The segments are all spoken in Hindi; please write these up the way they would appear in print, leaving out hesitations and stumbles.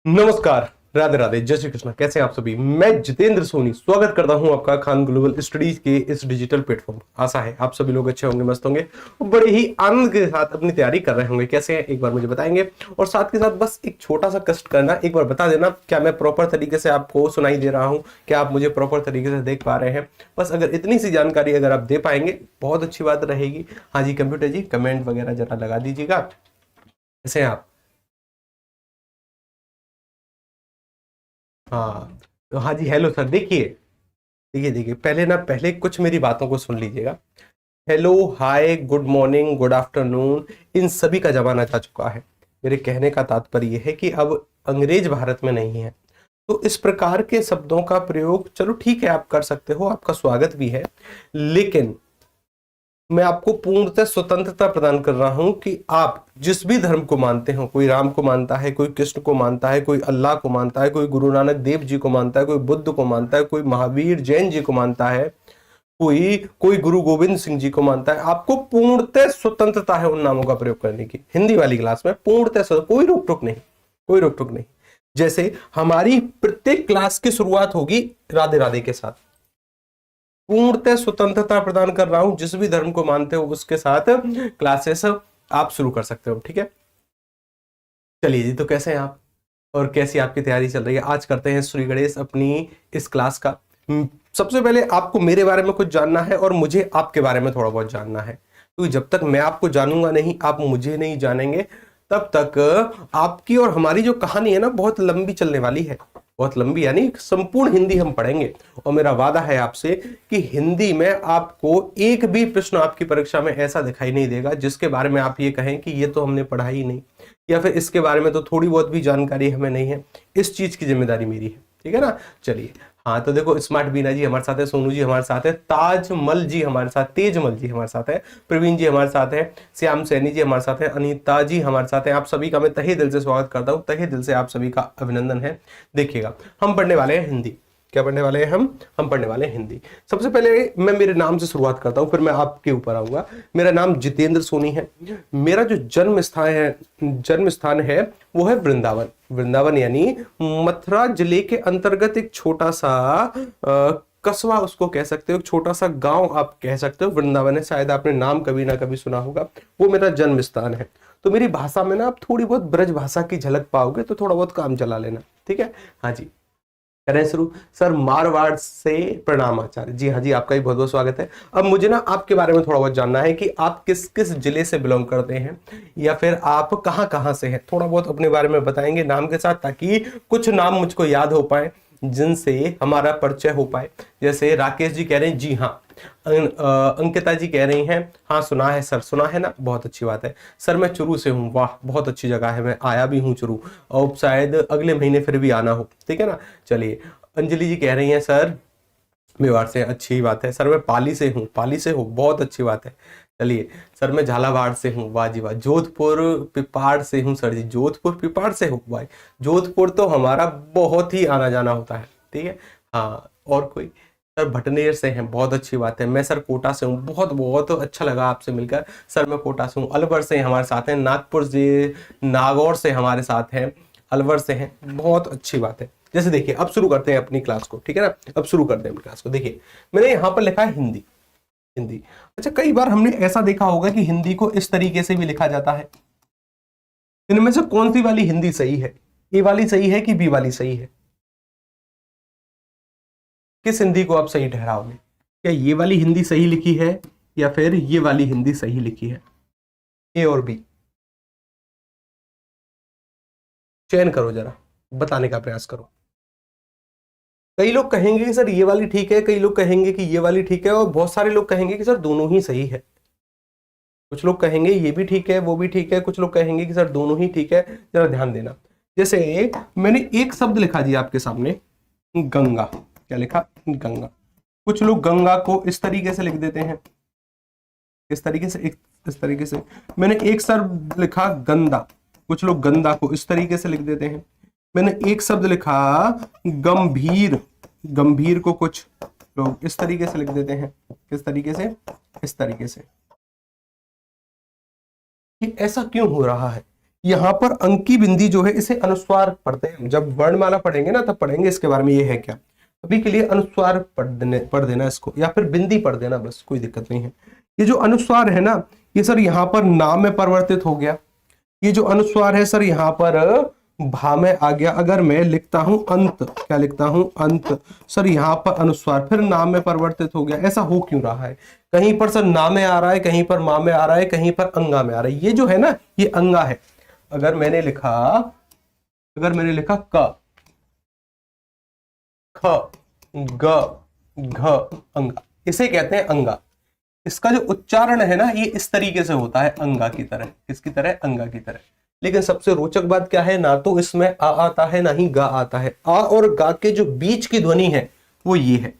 नमस्कार, राधे राधे, जय श्री कृष्ण। कैसे हैं आप सभी? मैं जितेंद्र सोनी स्वागत करता हूं आपका खान ग्लोबल स्टडीज के इस डिजिटल प्लेटफॉर्म। आशा है आप सभी लोग अच्छे होंगे, मस्त होंगे और बड़े ही आनंद के साथ अपनी तैयारी कर रहे होंगे। कैसे हैं एक बार मुझे बताएंगे। और साथ के साथ बस एक छोटा सा कष्ट करना, एक बार बता देना क्या मैं प्रॉपर तरीके से आपको सुनाई दे रहा हूँ, क्या आप मुझे प्रॉपर तरीके से देख पा रहे हैं। बस अगर इतनी सी जानकारी अगर आप दे पाएंगे बहुत अच्छी बात रहेगी। हाँ जी कंप्यूटर जी, कमेंट वगैरह जरा लगा दीजिएगा। कैसे हैं आप? हाँ तो हाँ जी, हेलो सर। देखिए देखिए देखिए, पहले कुछ मेरी बातों को सुन लीजिएगा। हेलो, हाय, गुड मॉर्निंग, गुड आफ्टरनून, इन सभी का जमाना जा चुका है। मेरे कहने का तात्पर्य यह है कि अब अंग्रेज भारत में नहीं है। तो इस प्रकार के शब्दों का प्रयोग चलो ठीक है आप कर सकते हो, आपका स्वागत भी है, लेकिन मैं आपको पूर्णतः स्वतंत्रता प्रदान कर रहा हूं कि आप जिस भी धर्म को मानते हो, कोई राम को मानता है, कोई कृष्ण को मानता है, कोई अल्लाह को मानता है, कोई गुरु नानक देव जी को मानता है, कोई बुद्ध को मानता है, कोई महावीर जैन जी को मानता है, कोई कोई गुरु गोविंद सिंह जी को मानता है, आपको पूर्णतः स्वतंत्रता है उन नामों का प्रयोग करने की। हिंदी वाली क्लास में पूर्णतः कोई रोक टोक नहीं, कोई रोक टोक नहीं। जैसे हमारी प्रत्येक क्लास की शुरुआत होगी राधे राधे के साथ। पूर्णतः स्वतंत्रता प्रदान कर रहा हूं, जिस भी धर्म को मानते हो उसके साथ क्लासेस आप शुरू कर सकते हो, ठीक है। चलिए जी, तो कैसे हैं आप और कैसी आपकी तैयारी चल रही है? आज करते हैं श्री गणेश अपनी इस क्लास का। सबसे पहले आपको मेरे बारे में कुछ जानना है और मुझे आपके बारे में थोड़ा बहुत जानना है, क्योंकि जब तक मैं आपको जानूंगा नहीं, आप मुझे नहीं जानेंगे, तब तक आपकी और हमारी जो कहानी है ना बहुत लंबी चलने वाली है। बहुत लंबी यानी संपूर्ण हिंदी हम पढ़ेंगे। और मेरा वादा है आपसे कि हिंदी में आपको एक भी प्रश्न आपकी परीक्षा में ऐसा दिखाई नहीं देगा जिसके बारे में आप ये कहें कि ये तो हमने पढ़ा ही नहीं, या फिर इसके बारे में तो थोड़ी बहुत भी जानकारी हमें नहीं है। इस चीज की जिम्मेदारी मेरी है, ठीक है ना। चलिए, हाँ तो देखो, स्मार्ट बीना जी हमारे साथ है, सोनू जी हमारे साथ है, ताजमल जी हमारे साथ, तेजमल जी हमारे साथ है, प्रवीण जी हमारे साथ है, श्याम सैनी जी हमारे साथ है, अनीता जी हमारे साथ है। आप सभी का मैं तहे दिल से स्वागत करता हूँ, तहे दिल से आप सभी का अभिनंदन है। देखिएगा, हम पढ़ने वाले हैं हिंदी। क्या पढ़ने वाले हैं हम पढ़ने वाले हैं हिंदी। सबसे पहले मैं मेरे नाम से शुरुआत करता हूं, फिर मैं आपके ऊपर आऊंगा। मेरा नाम जितेंद्र सोनी है। मेरा जो जन्म स्थान है वो है वृंदावन। वृंदावन यानी मथुरा जिले के अंतर्गत एक छोटा सा कस्बा उसको कह सकते हो, एक छोटा सा गांव आप कह सकते हो, वृंदावन है। शायद आपने नाम कभी ना कभी सुना होगा। वो मेरा जन्म स्थान है। तो मेरी भाषा में ना आप थोड़ी बहुत ब्रज भाषा की झलक पाओगे, तो थोड़ा बहुत काम चला लेना, ठीक है। हाँ जी, करें शुरू। सर मारवाड़ से प्रणाम आचार्य जी। हाँ जी, आपका भी बहुत बहुत स्वागत है। अब मुझे ना आपके बारे में थोड़ा बहुत जानना है कि आप किस किस जिले से बिलोंग करते हैं, या फिर आप कहाँ कहाँ से हैं। थोड़ा बहुत अपने बारे में बताएंगे नाम के साथ, ताकि कुछ नाम मुझको याद हो पाए जिनसे हमारा परिचय हो पाए। जैसे राकेश जी कह रहे हैं जी हाँ, अंकिता जी कह रही हैं हाँ सुना है सर। सुना है ना, बहुत अच्छी बात है। सर मैं चुरू से हूँ। वाह, बहुत अच्छी जगह है, मैं आया भी हूँ चुरू, और शायद अगले महीने फिर भी आना हो, ठीक है ना। चलिए, अंजलि जी कह रही हैं सर मेवाड़ से। अच्छी बात है। सर मैं पाली से हूँ। पाली से हूँ, बहुत अच्छी बात है। चलिए, सर मैं झालावाड़ से हूँ। वाह जी वाह। जोधपुर पिपाड़ से हूँ सर जी। जोधपुर पिपाड़ से हूँ भाई। जोधपुर तो हमारा बहुत ही आना जाना होता है, ठीक है। हाँ, और कोई? सर भटनेर से हैं, बहुत अच्छी बात है। मैं सर कोटा से हूँ। बहुत बहुत अच्छा लगा आपसे मिलकर। सर मैं कोटा से हूँ। अलवर से हमारे साथ हैं। नागपुर से, नागौर से हमारे साथ हैं। अलवर से हैं, बहुत अच्छी बात है। जैसे देखिए, अब शुरू करते हैं अपनी क्लास को, ठीक है ना। अब शुरू करते हैं अपनी क्लास को। देखिए, मैंने यहाँ पर लिखा है हिंदी। हिंदी, अच्छा, कई बार हमने ऐसा देखा होगा कि हिंदी को इस तरीके से भी लिखा जाता है। इनमें से कौन सी वाली हिंदी सही है? ए वाली सही है कि बी वाली सही है? किस हिंदी को आप सही ठहराओगे? क्या ये वाली हिंदी सही लिखी है, या फिर ये वाली हिंदी सही लिखी है? ए और बी, चयन करो, जरा बताने का प्रयास करो। कई लोग कहेंगे कि सर ये वाली ठीक है, कई लोग कहेंगे कि ये वाली ठीक है, और बहुत सारे लोग कहेंगे कि सर दोनों ही सही है। कुछ लोग कहेंगे ये भी ठीक है वो भी ठीक है, कुछ लोग कहेंगे कि सर दोनों ही ठीक है। जरा ध्यान देना। जैसे मैंने एक शब्द लिखा जी आपके सामने, गंगा। क्या लिखा? गंगा। कुछ लोग गंगा को इस तरीके से लिख देते हैं, इस तरीके से, इस तरीके से। मैंने एक शब्द लिखा गंदा, कुछ लोग गंदा को इस तरीके से लिख देते हैं। मैंने एक शब्द लिखा गंभीर, गंभीर को कुछ लोग इस तरीके से लिख देते हैं। किस तरीके से? इस तरीके से। ये ऐसा क्यों हो रहा है? यहां पर अंकी बिंदी जो है इसे अनुस्वार पढ़ते हैं, जब वर्णमाला पढ़ेंगे ना तब पढ़ेंगे इसके बारे में ये है क्या। अभी के लिए अनुस्वार पढ़ देना इसको, या फिर बिंदी पढ़ देना, बस कोई दिक्कत नहीं है। ये जो अनुस्वार है ना ये सर यहाँ पर नाम में परिवर्तित हो गया। ये जो अनुस्वार है सर यहाँ पर भा में आ गया। अगर मैं लिखता हूं अंत, क्या लिखता हूं अंत, सर यहाँ पर अनुस्वार फिर नाम में परिवर्तित हो गया। ऐसा हो क्यों रहा है? कहीं पर सर ना में आ रहा है, कहीं पर मा में आ रहा है, कहीं पर अंगा में आ रहा है। ये जो है ना ये अंगा है। अगर मैंने लिखा क, ख, ग, घ, अंगा, इसे कहते हैं अंगा। इसका जो उच्चारण है ना ये इस तरीके से होता है, अंगा की तरह। किसकी तरह? अंगा की तरह। लेकिन सबसे रोचक बात क्या है, ना तो इसमें आ आता है ना ही गा आता है। आ और गा के जो बीच की ध्वनि है वो ये है।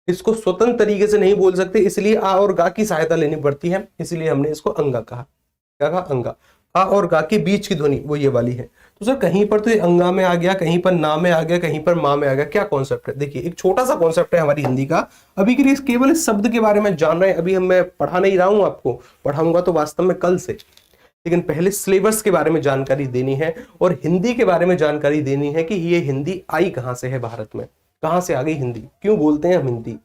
इसको स्वतंत्र तरीके से नहीं बोल सकते, इसलिए आ और गा की सहायता लेनी पड़ती है, इसलिए हमने इसको अंगा कहा। क्या कहा? अंगा। आ और गा के बीच की ध्वनि वो ये वाली है। तो सर कहीं पर तो ये अंगा में आ गया, कहीं पर ना में आ गया, कहीं पर मा में आ गया। क्या कॉन्सेप्ट है? देखिए एक छोटा सा कॉन्सेप्ट है हमारी हिंदी का। अभी के लिए केवल इस शब्द के बारे में जान रहे हैं। अभी मैं पढ़ा नहीं रहा हूं, आपको पढ़ाऊंगा तो वास्तव में कल से, लेकिन पहले सिलेबस के बारे में जानकारी देनी है और हिंदी के बारे में जानकारी देनी है कि ये हिंदी आई कहां से है, भारत में कहां से आ गई हिंदी, क्यों बोलते हैं हम हिंदी,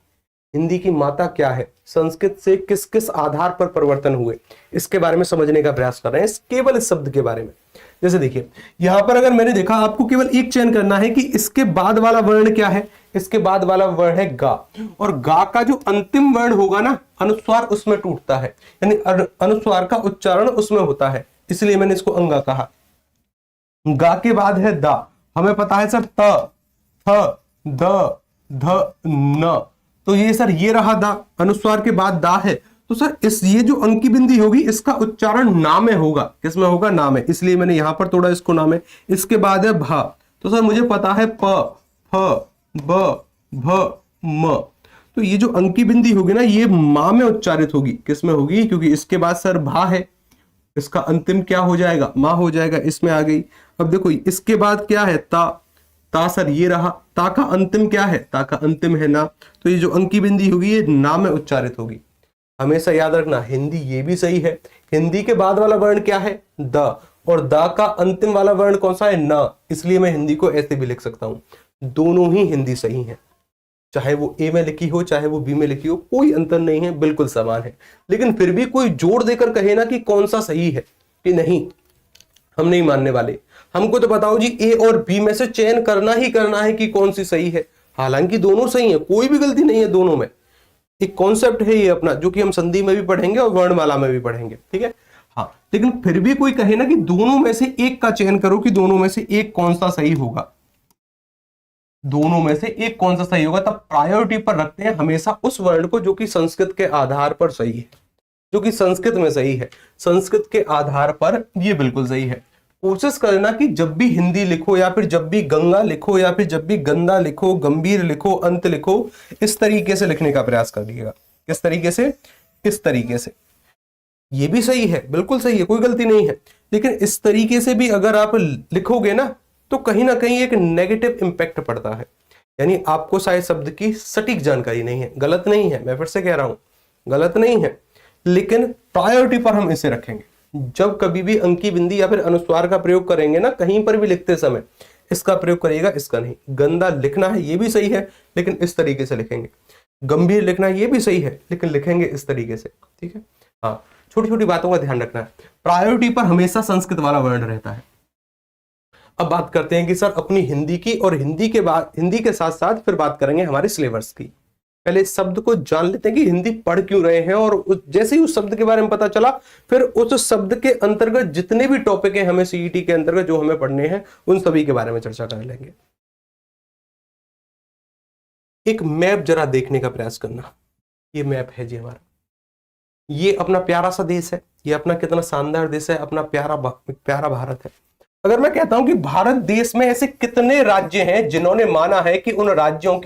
हिंदी की माता क्या है, संस्कृत से किस किस आधार पर परिवर्तन हुए, इसके बारे में समझने का प्रयास कर रहे हैं, केवल इस शब्द के बारे में। जैसे देखिए यहां पर अगर मैंने देखा, आपको केवल एक चयन करना है कि इसके बाद वाला वर्ण क्या है। इसके बाद वाला वर्ण है गा, और गा का जो अंतिम वर्ण होगा ना अनुस्वार उसमें टूटता है, यानी अनुस्वार का उच्चारण उसमें होता है, इसलिए मैंने इसको अंगा कहा। गा के बाद है दा। हमें पता है सर त, थ, द, ध, न, तो ये सर ये रहा दा, अनुस्वार के बाद दा है। तो सर इस ये जो अंकी बिंदी होगी इसका उच्चारण ना में होगा। किसमें होगा? ना में, इसलिए मैंने यहां पर तोड़ा इसको ना में। इसके बाद है भा, तो सर मुझे पता है प, फ, ब, भ, म, तो ये जो अंकी बिंदी होगी ना ये मा में उच्चारित होगी। किसमें होगी? क्योंकि इसके बाद सर भा है, इसका अंतिम क्या हो जाएगा? मा हो जाएगा, इसमें आ गई। अब देखो इसके बाद क्या है? ता, ता सर ये रहा, ता का अंतिम क्या है? ता का अंतिम है ना, तो ये जो अंकी बिंदी होगी ये ना में उच्चारित होगी। हमेशा याद रखना हिंदी ये भी सही है, हिंदी के बाद वाला वर्ण क्या है? द, और द का अंतिम वाला वर्ण कौन सा है? न, इसलिए मैं हिंदी को ऐसे भी लिख सकता हूं। दोनों ही हिंदी सही है, चाहे वो ए में लिखी हो चाहे वो बी में लिखी हो, कोई अंतर नहीं है, बिल्कुल समान है। लेकिन फिर भी कोई जोड़ देकर कहे ना कि कौन सा सही है, कि नहीं, हम नहीं मानने वाले। हमको तो बताओ जी ए और बी में से चयन करना ही करना है कि कौन सी सही है, हालांकि दोनों सही है, कोई भी गलती नहीं है दोनों में। एक कॉन्सेप्ट है ये अपना, जो कि हम संधि में भी पढ़ेंगे और वर्णमाला में भी पढ़ेंगे, ठीक है। हाँ, लेकिन फिर भी कोई कहे ना कि दोनों में से एक का चयन करो, कि दोनों में से एक कौन सा सही होगा, दोनों में से एक कौन सा सही होगा, तब प्रायोरिटी पर रखते हैं हमेशा उस वर्ण को जो कि संस्कृत के आधार पर सही है, जो कि संस्कृत में सही है, संस्कृत के आधार पर ये बिल्कुल सही है। कोशिश करना कि जब भी हिंदी लिखो या फिर जब भी गंगा लिखो या फिर जब भी गंदा लिखो, गंभीर लिखो, अंत लिखो, इस तरीके से लिखने का प्रयास करिएगा। किस तरीके से? इस तरीके से। ये भी सही है, बिल्कुल सही है, कोई गलती नहीं है, लेकिन इस तरीके से भी अगर आप लिखोगे ना तो कहीं ना कहीं एक नेगेटिव इंपैक्ट पड़ता है, यानी आपको शायद शब्द की सटीक जानकारी नहीं है। गलत नहीं है, मैं फिर से कह रहा हूं, गलत नहीं है, लेकिन प्रायोरिटी पर हम इसे रखेंगे। जब कभी भी अंकी बिंदी या फिर अनुस्वार का प्रयोग करेंगे ना, कहीं पर भी लिखते समय इसका प्रयोग करिएगा, इसका नहीं। गंदा लिखना है ये भी सही है, लेकिन इस तरीके से लिखेंगे। गंभीर लिखना है ये भी सही है, लेकिन लिखेंगे इस तरीके से, ठीक है। हाँ, छोटी छोटी बातों का ध्यान रखना है। प्रायोरिटी पर हमेशा संस्कृत वाला वर्ण रहता है। अब बात करते हैं कि सर अपनी हिंदी की, और हिंदी के साथ साथ फिर बात करेंगे हमारे सिलेबस की। पहले इस शब्द को जान लेते हैं कि हिंदी पढ़ क्यों रहे हैं, और जैसे ही उस शब्द के बारे में पता चला फिर उस शब्द के अंतर्गत जितने भी टॉपिक हैं हमें सीईटी के अंतर्गत जो हमें पढ़ने हैं उन सभी के बारे में चर्चा कर लेंगे। एक मैप जरा देखने का प्रयास करना। ये मैप है जी हमारा, ये अपना प्यारा सा देश है, ये अपना कितना शानदार देश है, अपना प्यारा भारत है। अगर मैं कहता हूं कि भारत देश में ऐसे कितने राज्य हैं जिन्होंने माना है कि उन राज्यों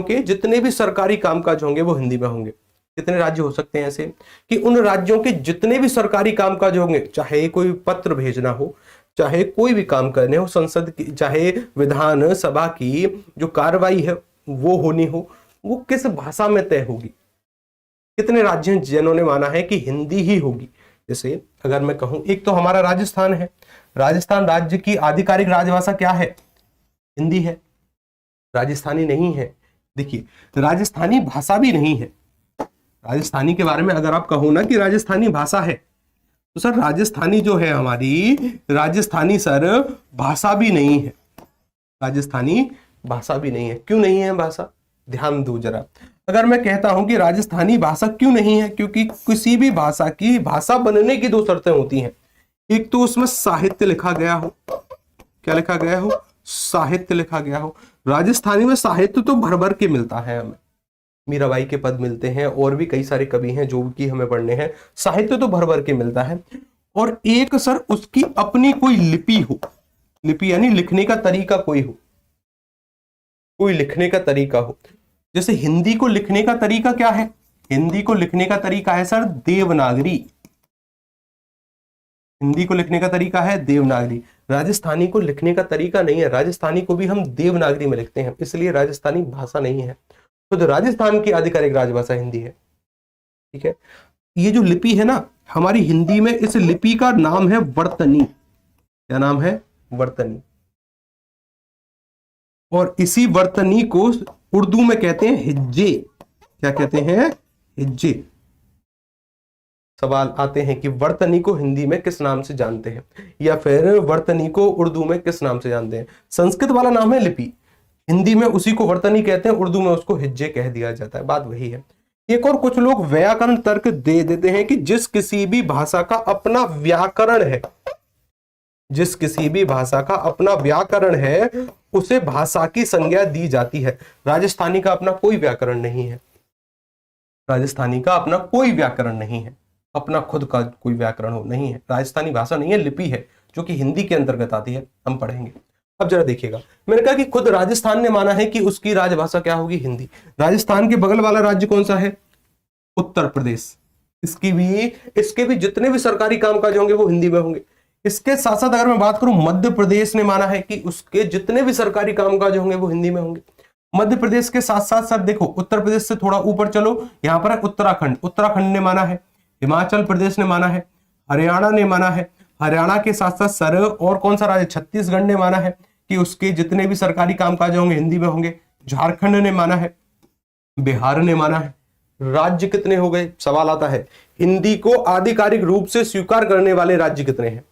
के जितने भी सरकारी कामकाज होंगे वो हिंदी में होंगे। कितने राज्य हो सकते हैं ऐसे कि उन राज्यों के जितने भी सरकारी कामकाज होंगे, चाहे कोई पत्र भेजना हो, चाहे कोई भी काम करने हो संसद की, चाहे विधान सभा की जो कार्रवाई है वो होनी हो, वो किस भाषा में तय होगी। कितने राज्य हैं जिन्होंने माना है कि हिंदी ही होगी, जैसे अगर मैं कहूं, एक तो हमारा राजस्थान है, राजस्थान राज्य की आधिकारिक राजभाषा क्या है? हिंदी है, राजस्थानी नहीं है। देखिए, राजस्थानी भाषा भी नहीं है। राजस्थानी के बारे में अगर आप कहो ना कि राजस्थानी भाषा है, तो सर राजस्थानी जो है हमारी, राजस्थानी सर भाषा भी नहीं है। राजस्थानी भाषा भी नहीं है। क्यों नहीं है भाषा? ध्यान दो जरा। अगर मैं कहता हूं कि राजस्थानी भाषा क्यों नहीं है, क्योंकि किसी भी भाषा की भाषा बनने की दो शर्तें होती हैं। एक तो उसमें साहित्य लिखा गया हो। क्या लिखा गया हो? साहित्य लिखा गया हो। राजस्थानी में साहित्य तो भर भर के मिलता है हमें, मीराबाई के पद मिलते हैं और भी कई सारे कवि हैं जो कि हमें पढ़ने हैं। साहित्य तो भर भर के मिलता है। और एक सर उसकी अपनी कोई लिपि हो। लिपि यानी लिखने का तरीका कोई हो, कोई लिखने का तरीका हो। जैसे हिंदी को लिखने का तरीका क्या है? हिंदी को लिखने का तरीका है सर देवनागरी। हिंदी को लिखने का तरीका है देवनागरी। राजस्थानी को लिखने का तरीका नहीं है। राजस्थानी को भी हम देवनागरी में लिखते हैं, इसलिए राजस्थानी भाषा नहीं है। तो राजस्थान की आधिकारिक राजभाषा हिंदी है। ठीक है। ये जो लिपि है ना हमारी हिंदी में, इस लिपि का नाम है वर्तनी। क्या नाम है? वर्तनी। और इसी वर्तनी को उर्दू में कहते हैं हिज्जे। क्या कहते हैं? हिज्जे। सवाल आते हैं कि वर्तनी को हिंदी में किस नाम से जानते हैं, या फिर वर्तनी को उर्दू में किस नाम से जानते हैं? संस्कृत वाला नाम है लिपि, हिंदी में उसी को वर्तनी कहते हैं, उर्दू में उसको हिज्जे कह दिया जाता है। बात वही है। एक और कुछ लोग व्याकरण तर्क दे देते हैं कि जिस किसी भी भाषा का अपना व्याकरण है, जिस किसी भी भाषा का अपना व्याकरण है, उसे भाषा की संज्ञा दी जाती है। राजस्थानी का अपना कोई व्याकरण नहीं है। राजस्थानी का अपना कोई व्याकरण नहीं है, अपना खुद का कोई व्याकरण हो नहीं है। राजस्थानी भाषा नहीं है, लिपि है, जो कि हिंदी के अंतर्गत आती है। हम पढ़ेंगे। अब जरा देखिएगा, मैंने कहा कि खुद राजस्थान ने माना है कि उसकी राजभाषा क्या होगी? हिंदी। राजस्थान के बगल वाला राज्य कौन सा है? उत्तर प्रदेश। इसके भी जितने भी सरकारी कामकाज होंगे वो हिंदी में होंगे। इसके साथ साथ अगर मैं बात करूं, मध्य प्रदेश ने माना है कि उसके जितने भी सरकारी कामकाज होंगे वो हिंदी में होंगे। मध्य प्रदेश के साथ साथ सर देखो, उत्तर प्रदेश से थोड़ा ऊपर चलो, यहां पर है उत्तराखंड। उत्तराखंड ने माना है। हिमाचल प्रदेश ने माना है। हरियाणा ने माना है। हरियाणा के साथ साथ सर और कौन सा राज्य? छत्तीसगढ़ ने माना है कि उसके जितने भी सरकारी कामकाज होंगे हिंदी में होंगे। झारखंड ने माना है। बिहार ने माना है। राज्य कितने हो गए? सवाल आता है, हिंदी को आधिकारिक रूप से स्वीकार करने वाले राज्य कितने हैं?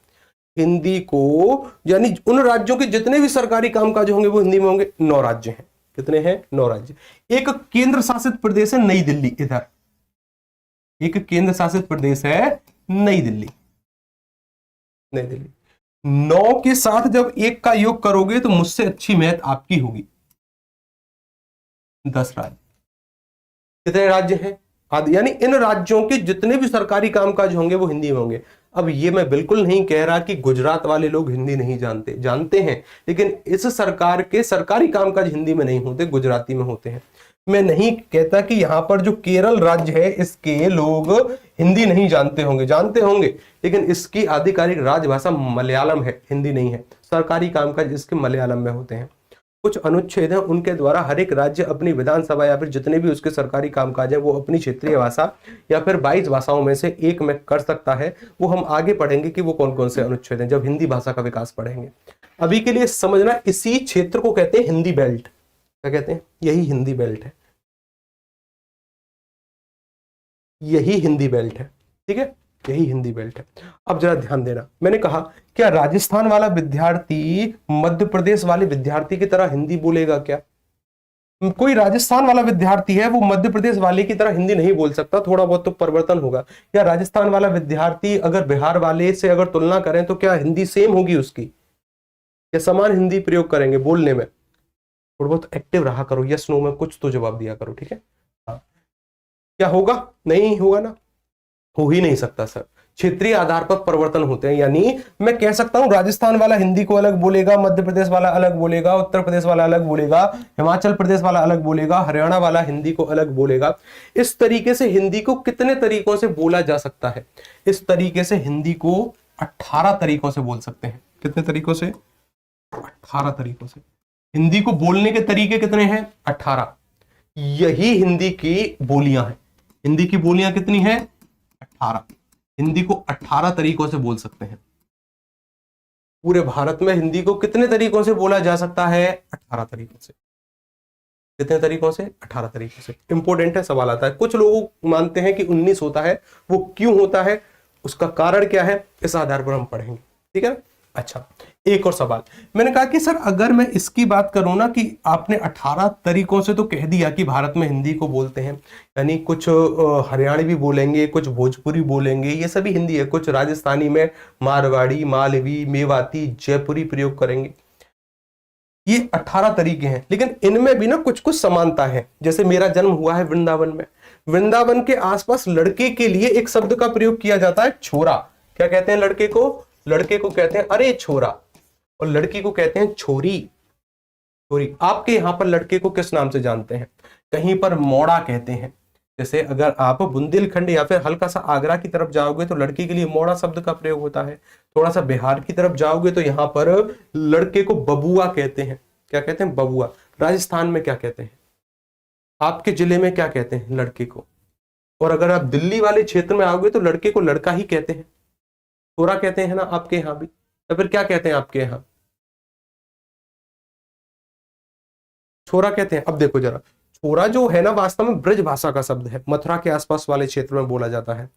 हिंदी को, यानी उन राज्यों के जितने भी सरकारी कामकाज होंगे वो हिंदी में होंगे, 9 राज्य हैं। कितने हैं? 9 राज्य। एक केंद्र शासित प्रदेश है नई दिल्ली। इधर एक केंद्र शासित प्रदेश है नई दिल्ली। नई दिल्ली। 9 के साथ जब 1 का योग करोगे तो मुझसे अच्छी मैथ आपकी होगी। 10 राज्य। कितने राज्य हैं? यानी इन राज्यों के जितने भी सरकारी कामकाज होंगे वो हिंदी में होंगे। अब ये मैं बिल्कुल नहीं कह रहा कि गुजरात वाले लोग हिंदी नहीं जानते, जानते हैं, लेकिन इस सरकार के सरकारी कामकाज हिंदी में नहीं होते, गुजराती में होते हैं। मैं नहीं कहता कि यहां पर जो केरल राज्य है इसके लोग हिंदी नहीं जानते होंगे, जानते होंगे, लेकिन इसकी आधिकारिक राजभाषा मलयालम है, हिंदी नहीं है। सरकारी कामकाज इसके मलयालम में होते हैं। कुछ अनुच्छेद हैं, उनके द्वारा हर एक राज्य अपनी विधानसभा या फिर जितने भी उसके सरकारी कामकाज है वो अपनी क्षेत्रीय भाषा या फिर 22 भाषाओं में से एक में कर सकता है। वो हम आगे पढ़ेंगे कि वो कौन कौन से अनुच्छेद हैं जब हिंदी भाषा का विकास पढ़ेंगे। अभी के लिए समझना, इसी क्षेत्र को कहते हैं हिंदी बेल्ट। क्या कहते हैं? यही हिंदी बेल्ट है, यही हिंदी बेल्ट है। ठीक है, यही हिंदी बेल्ट है। अब जरा ध्यान देना, मैंने कहा क्या राजस्थान वाला विद्यार्थी मध्य प्रदेश वाले विद्यार्थी की तरह हिंदी बोलेगा? क्या कोई राजस्थान वाला विद्यार्थी है वो मध्य प्रदेश वाले की तरह हिंदी नहीं बोल सकता? थोड़ा बहुत तो परिवर्तन होगा। या राजस्थान वाला विद्यार्थी अगर बिहार वाले से अगर तुलना करें तो क्या हिंदी सेम होगी उसकी, या समान हिंदी प्रयोग करेंगे बोलने में? थोड़ा बहुत एक्टिव रहा करो, यस नो में कुछ तो जवाब दिया करो। ठीक है, हाँ। क्या होगा? नहीं होगा ना, हो ही नहीं सकता सर। क्षेत्रीय आधार पर परिवर्तन होते हैं, यानी मैं कह सकता हूं राजस्थान वाला हिंदी को अलग बोलेगा, मध्य प्रदेश वाला अलग बोलेगा, उत्तर प्रदेश वाला अलग बोलेगा, हिमाचल प्रदेश वाला अलग बोलेगा, हरियाणा वाला हिंदी को अलग बोलेगा। इस तरीके से हिंदी को कितने तरीकों से बोला जा सकता है? इस तरीके से हिंदी को 18 तरीकों से बोल सकते हैं। कितने तरीकों से? 18 तरीकों से। हिंदी को बोलने के तरीके कितने हैं? 18। यही हिंदी की बोलियां हैं। हिंदी की बोलियां कितनी हैं? 18। हिंदी को 18 तरीकों से बोल सकते हैं। पूरे भारत में हिंदी को कितने तरीकों से बोला जा सकता है? 18 तरीकों से। कितने तरीकों से? 18 तरीकों से। इंपॉर्टेंट है, सवाल आता है। कुछ लोग मानते हैं कि 19 होता है, वो क्यों होता है, उसका कारण क्या है, इस आधार पर हम पढ़ेंगे। ठीक है। अच्छा, एक और सवाल। मैंने कहा कि सर अगर मैं इसकी बात करूं ना कि आपने 18 तरीकों से तो कह दिया कि भारत में हिंदी को बोलते हैं, यानी कुछ हरियाणवी बोलेंगे, कुछ भोजपुरी बोलेंगे, ये सभी हिंदी है, कुछ राजस्थानी में मारवाड़ी, मालवी, मेवाती, जयपुरी प्रयोग करेंगे, ये 18 तरीके हैं। लेकिन इनमें भी ना कुछ कुछ समानता है। जैसे मेरा जन्म हुआ है वृंदावन में, वृंदावन के आसपास लड़के के लिए एक शब्द का प्रयोग किया जाता है, छोरा। क्या कहते हैं लड़के को? लड़के को कहते हैं अरे छोरा, और लड़की को कहते हैं छोरी। छोरी। आपके यहां पर लड़के को किस नाम से जानते हैं? कहीं पर मोड़ा कहते हैं। जैसे अगर आप बुंदेलखंड या फिर हल्का सा आगरा की तरफ जाओगे तो लड़की के लिए मोड़ा शब्द का प्रयोग होता है। थोड़ा सा बिहार की तरफ जाओगे तो यहाँ पर लड़के को बबुआ कहते हैं। क्या कहते हैं? बबुआ। राजस्थान में क्या कहते हैं? आपके जिले में क्या कहते हैं लड़के को? और अगर आप दिल्ली वाले क्षेत्र में आओगे तो लड़के को लड़का ही कहते हैं, छोरा कहते हैं ना आपके यहाँ भी, या फिर क्या कहते हैं आपके यहाँ? छोरा कहते हैं। अब देखो जरा, छोरा जो है ना वास्तव में ब्रज भाषा का शब्द है, मथुरा के आसपास वाले क्षेत्र में बोला जाता है।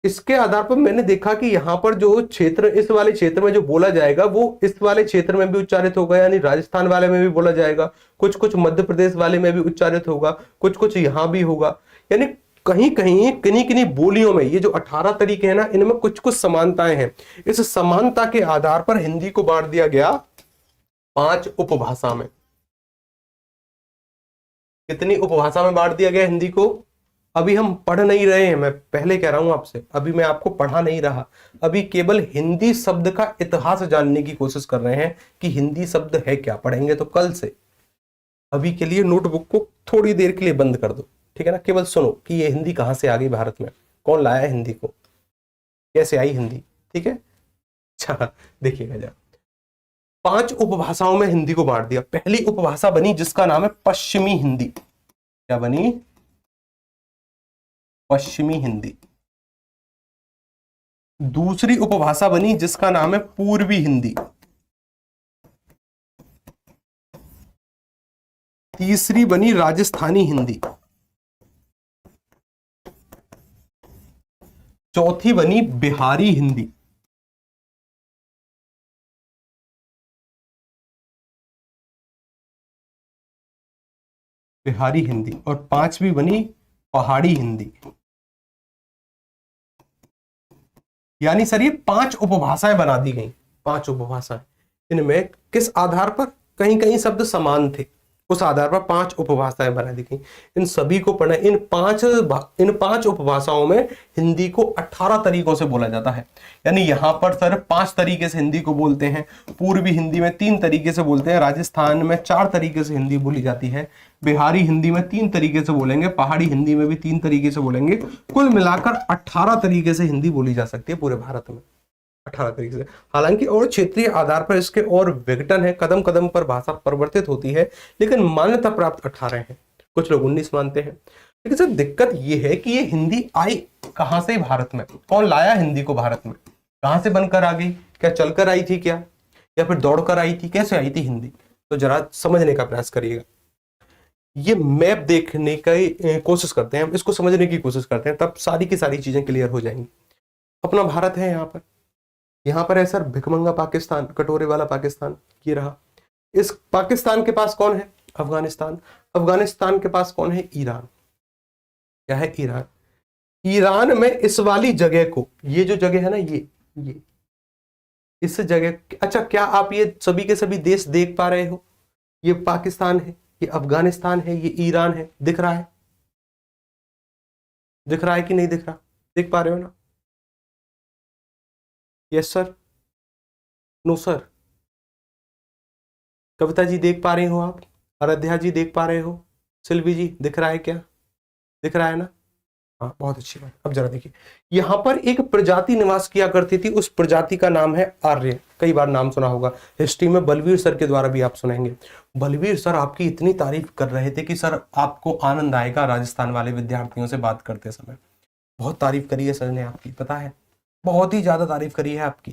इसके आधार पर मैंने देखा कि यहाँ पर जो क्षेत्र, इस वाले क्षेत्र में जो बोला जाएगा वो इस वाले क्षेत्र में भी उच्चारित होगा, यानी राजस्थान वाले में भी बोला जाएगा, कुछ कुछ मध्य प्रदेश वाले में भी उच्चारित होगा, कुछ कुछ यहाँ भी होगा। यानी कहीं कहीं किन्हीं किन्हीं बोलियों में ये जो 18 तरीके हैं ना, इनमें कुछ कुछ समानताएं हैं। इस समानता के आधार पर हिंदी को बांट दिया गया 5 उपभाषा में। कितनी उपभाषा में बांट दिया गया हिंदी को? अभी हम पढ़ नहीं रहे हैं, मैं पहले कह रहा हूं आपसे, अभी मैं आपको पढ़ा नहीं रहा, अभी केवल हिंदी शब्द का इतिहास जानने की कोशिश कर रहे हैं कि हिंदी शब्द है क्या। पढ़ेंगे तो कल से। अभी के लिए नोटबुक को थोड़ी देर के लिए बंद कर दो, ठीक है ना। केवल सुनो कि ये हिंदी कहां से आ गई भारत में, कौन लाया हिंदी को, कैसे आई हिंदी। ठीक है। अच्छा देखिएगा जरा, 5 उपभाषाओं में हिंदी को बांट दिया। पहली उपभाषा बनी जिसका नाम है पश्चिमी हिंदी। क्या बनी? पश्चिमी हिंदी। दूसरी उपभाषा बनी जिसका नाम है पूर्वी हिंदी। तीसरी बनी राजस्थानी हिंदी। चौथी बनी बिहारी हिंदी। बिहारी हिंदी। और 5वीं बनी पहाड़ी हिंदी। यानी सर ये 5 उपभाषाएं बना दी गई। 5 उपभाषाएं। इनमें किस आधार पर? कहीं कहीं शब्द समान थे, उस आधार पर 5 उपभाषाएं बना दी गई। इन सभी को पढ़ना। इन पांच उपभाषाओं में हिंदी को 18 तरीकों से बोला जाता है। यानी यहां पर सर 5 तरीके से हिंदी को बोलते हैं। पूर्वी हिंदी में 3 तरीके से बोलते हैं। राजस्थान में 4 तरीके से हिंदी बोली जाती है। बिहारी हिंदी में 3 तरीके से बोलेंगे। पहाड़ी हिंदी में भी 3 तरीके से बोलेंगे। कुल मिलाकर 18 तरीके से हिंदी बोली जा सकती है पूरे भारत में। 18 तरीके से। हालांकि और क्षेत्रीय आधार पर इसके और विघटन है, कदम कदम पर भाषा परिवर्तित होती है, लेकिन मान्यता प्राप्त 18 है। कुछ लोग 19 मानते हैं। लेकिन सर दिक्कत ये है कि ये हिंदी आई कहां से भारत में? कौन लाया हिंदी को भारत में? कहां से बनकर आ गई? क्या चलकर आई थी क्या, या फिर दौड़कर आई थी? कैसे आई थी हिंदी? तो जरा समझने का प्रयास करिएगा। ये मैप देखने की कोशिश करते हैं हम, इसको समझने की कोशिश करते हैं, तब सारी की सारी चीजें क्लियर हो जाएंगी। अपना भारत है यहाँ पर है सर भिखमंगा पाकिस्तान, कटोरे वाला पाकिस्तान, ये रहा। इस पाकिस्तान के पास कौन है? अफगानिस्तान। अफगानिस्तान के पास कौन है? ईरान। क्या है? ईरान। ईरान में इस वाली जगह को, ये जो जगह है ना, ये इस जगह, अच्छा क्या आप ये सभी के सभी देश देख पा रहे हो? ये पाकिस्तान है, ये अफगानिस्तान है, ये ईरान है। दिख रहा है? दिख रहा है कि नहीं दिख रहा? देख पा रहे हो ना? Yes sir, no sir. Kavita ji देख पा रही हो आप? आराध्या जी देख पा रहे हो? सिल्वी जी दिख रहा है क्या? दिख रहा है ना? हाँ, बहुत अच्छी बात। अब जरा देखिए, यहां पर एक प्रजाति निवास किया करती थी, उस प्रजाति का नाम है आर्य। कई बार नाम सुना होगा हिस्ट्री में, बलवीर सर के द्वारा भी आप सुनेंगे। बलवीर सर आपकी इतनी तारीफ कर रहे थे कि सर आपको आनंद आएगा राजस्थान वाले विद्यार्थियों से बात करते समय। बहुत तारीफ करी है सर ने आपकी, पता है, बहुत ही ज्यादा तारीफ करी है आपकी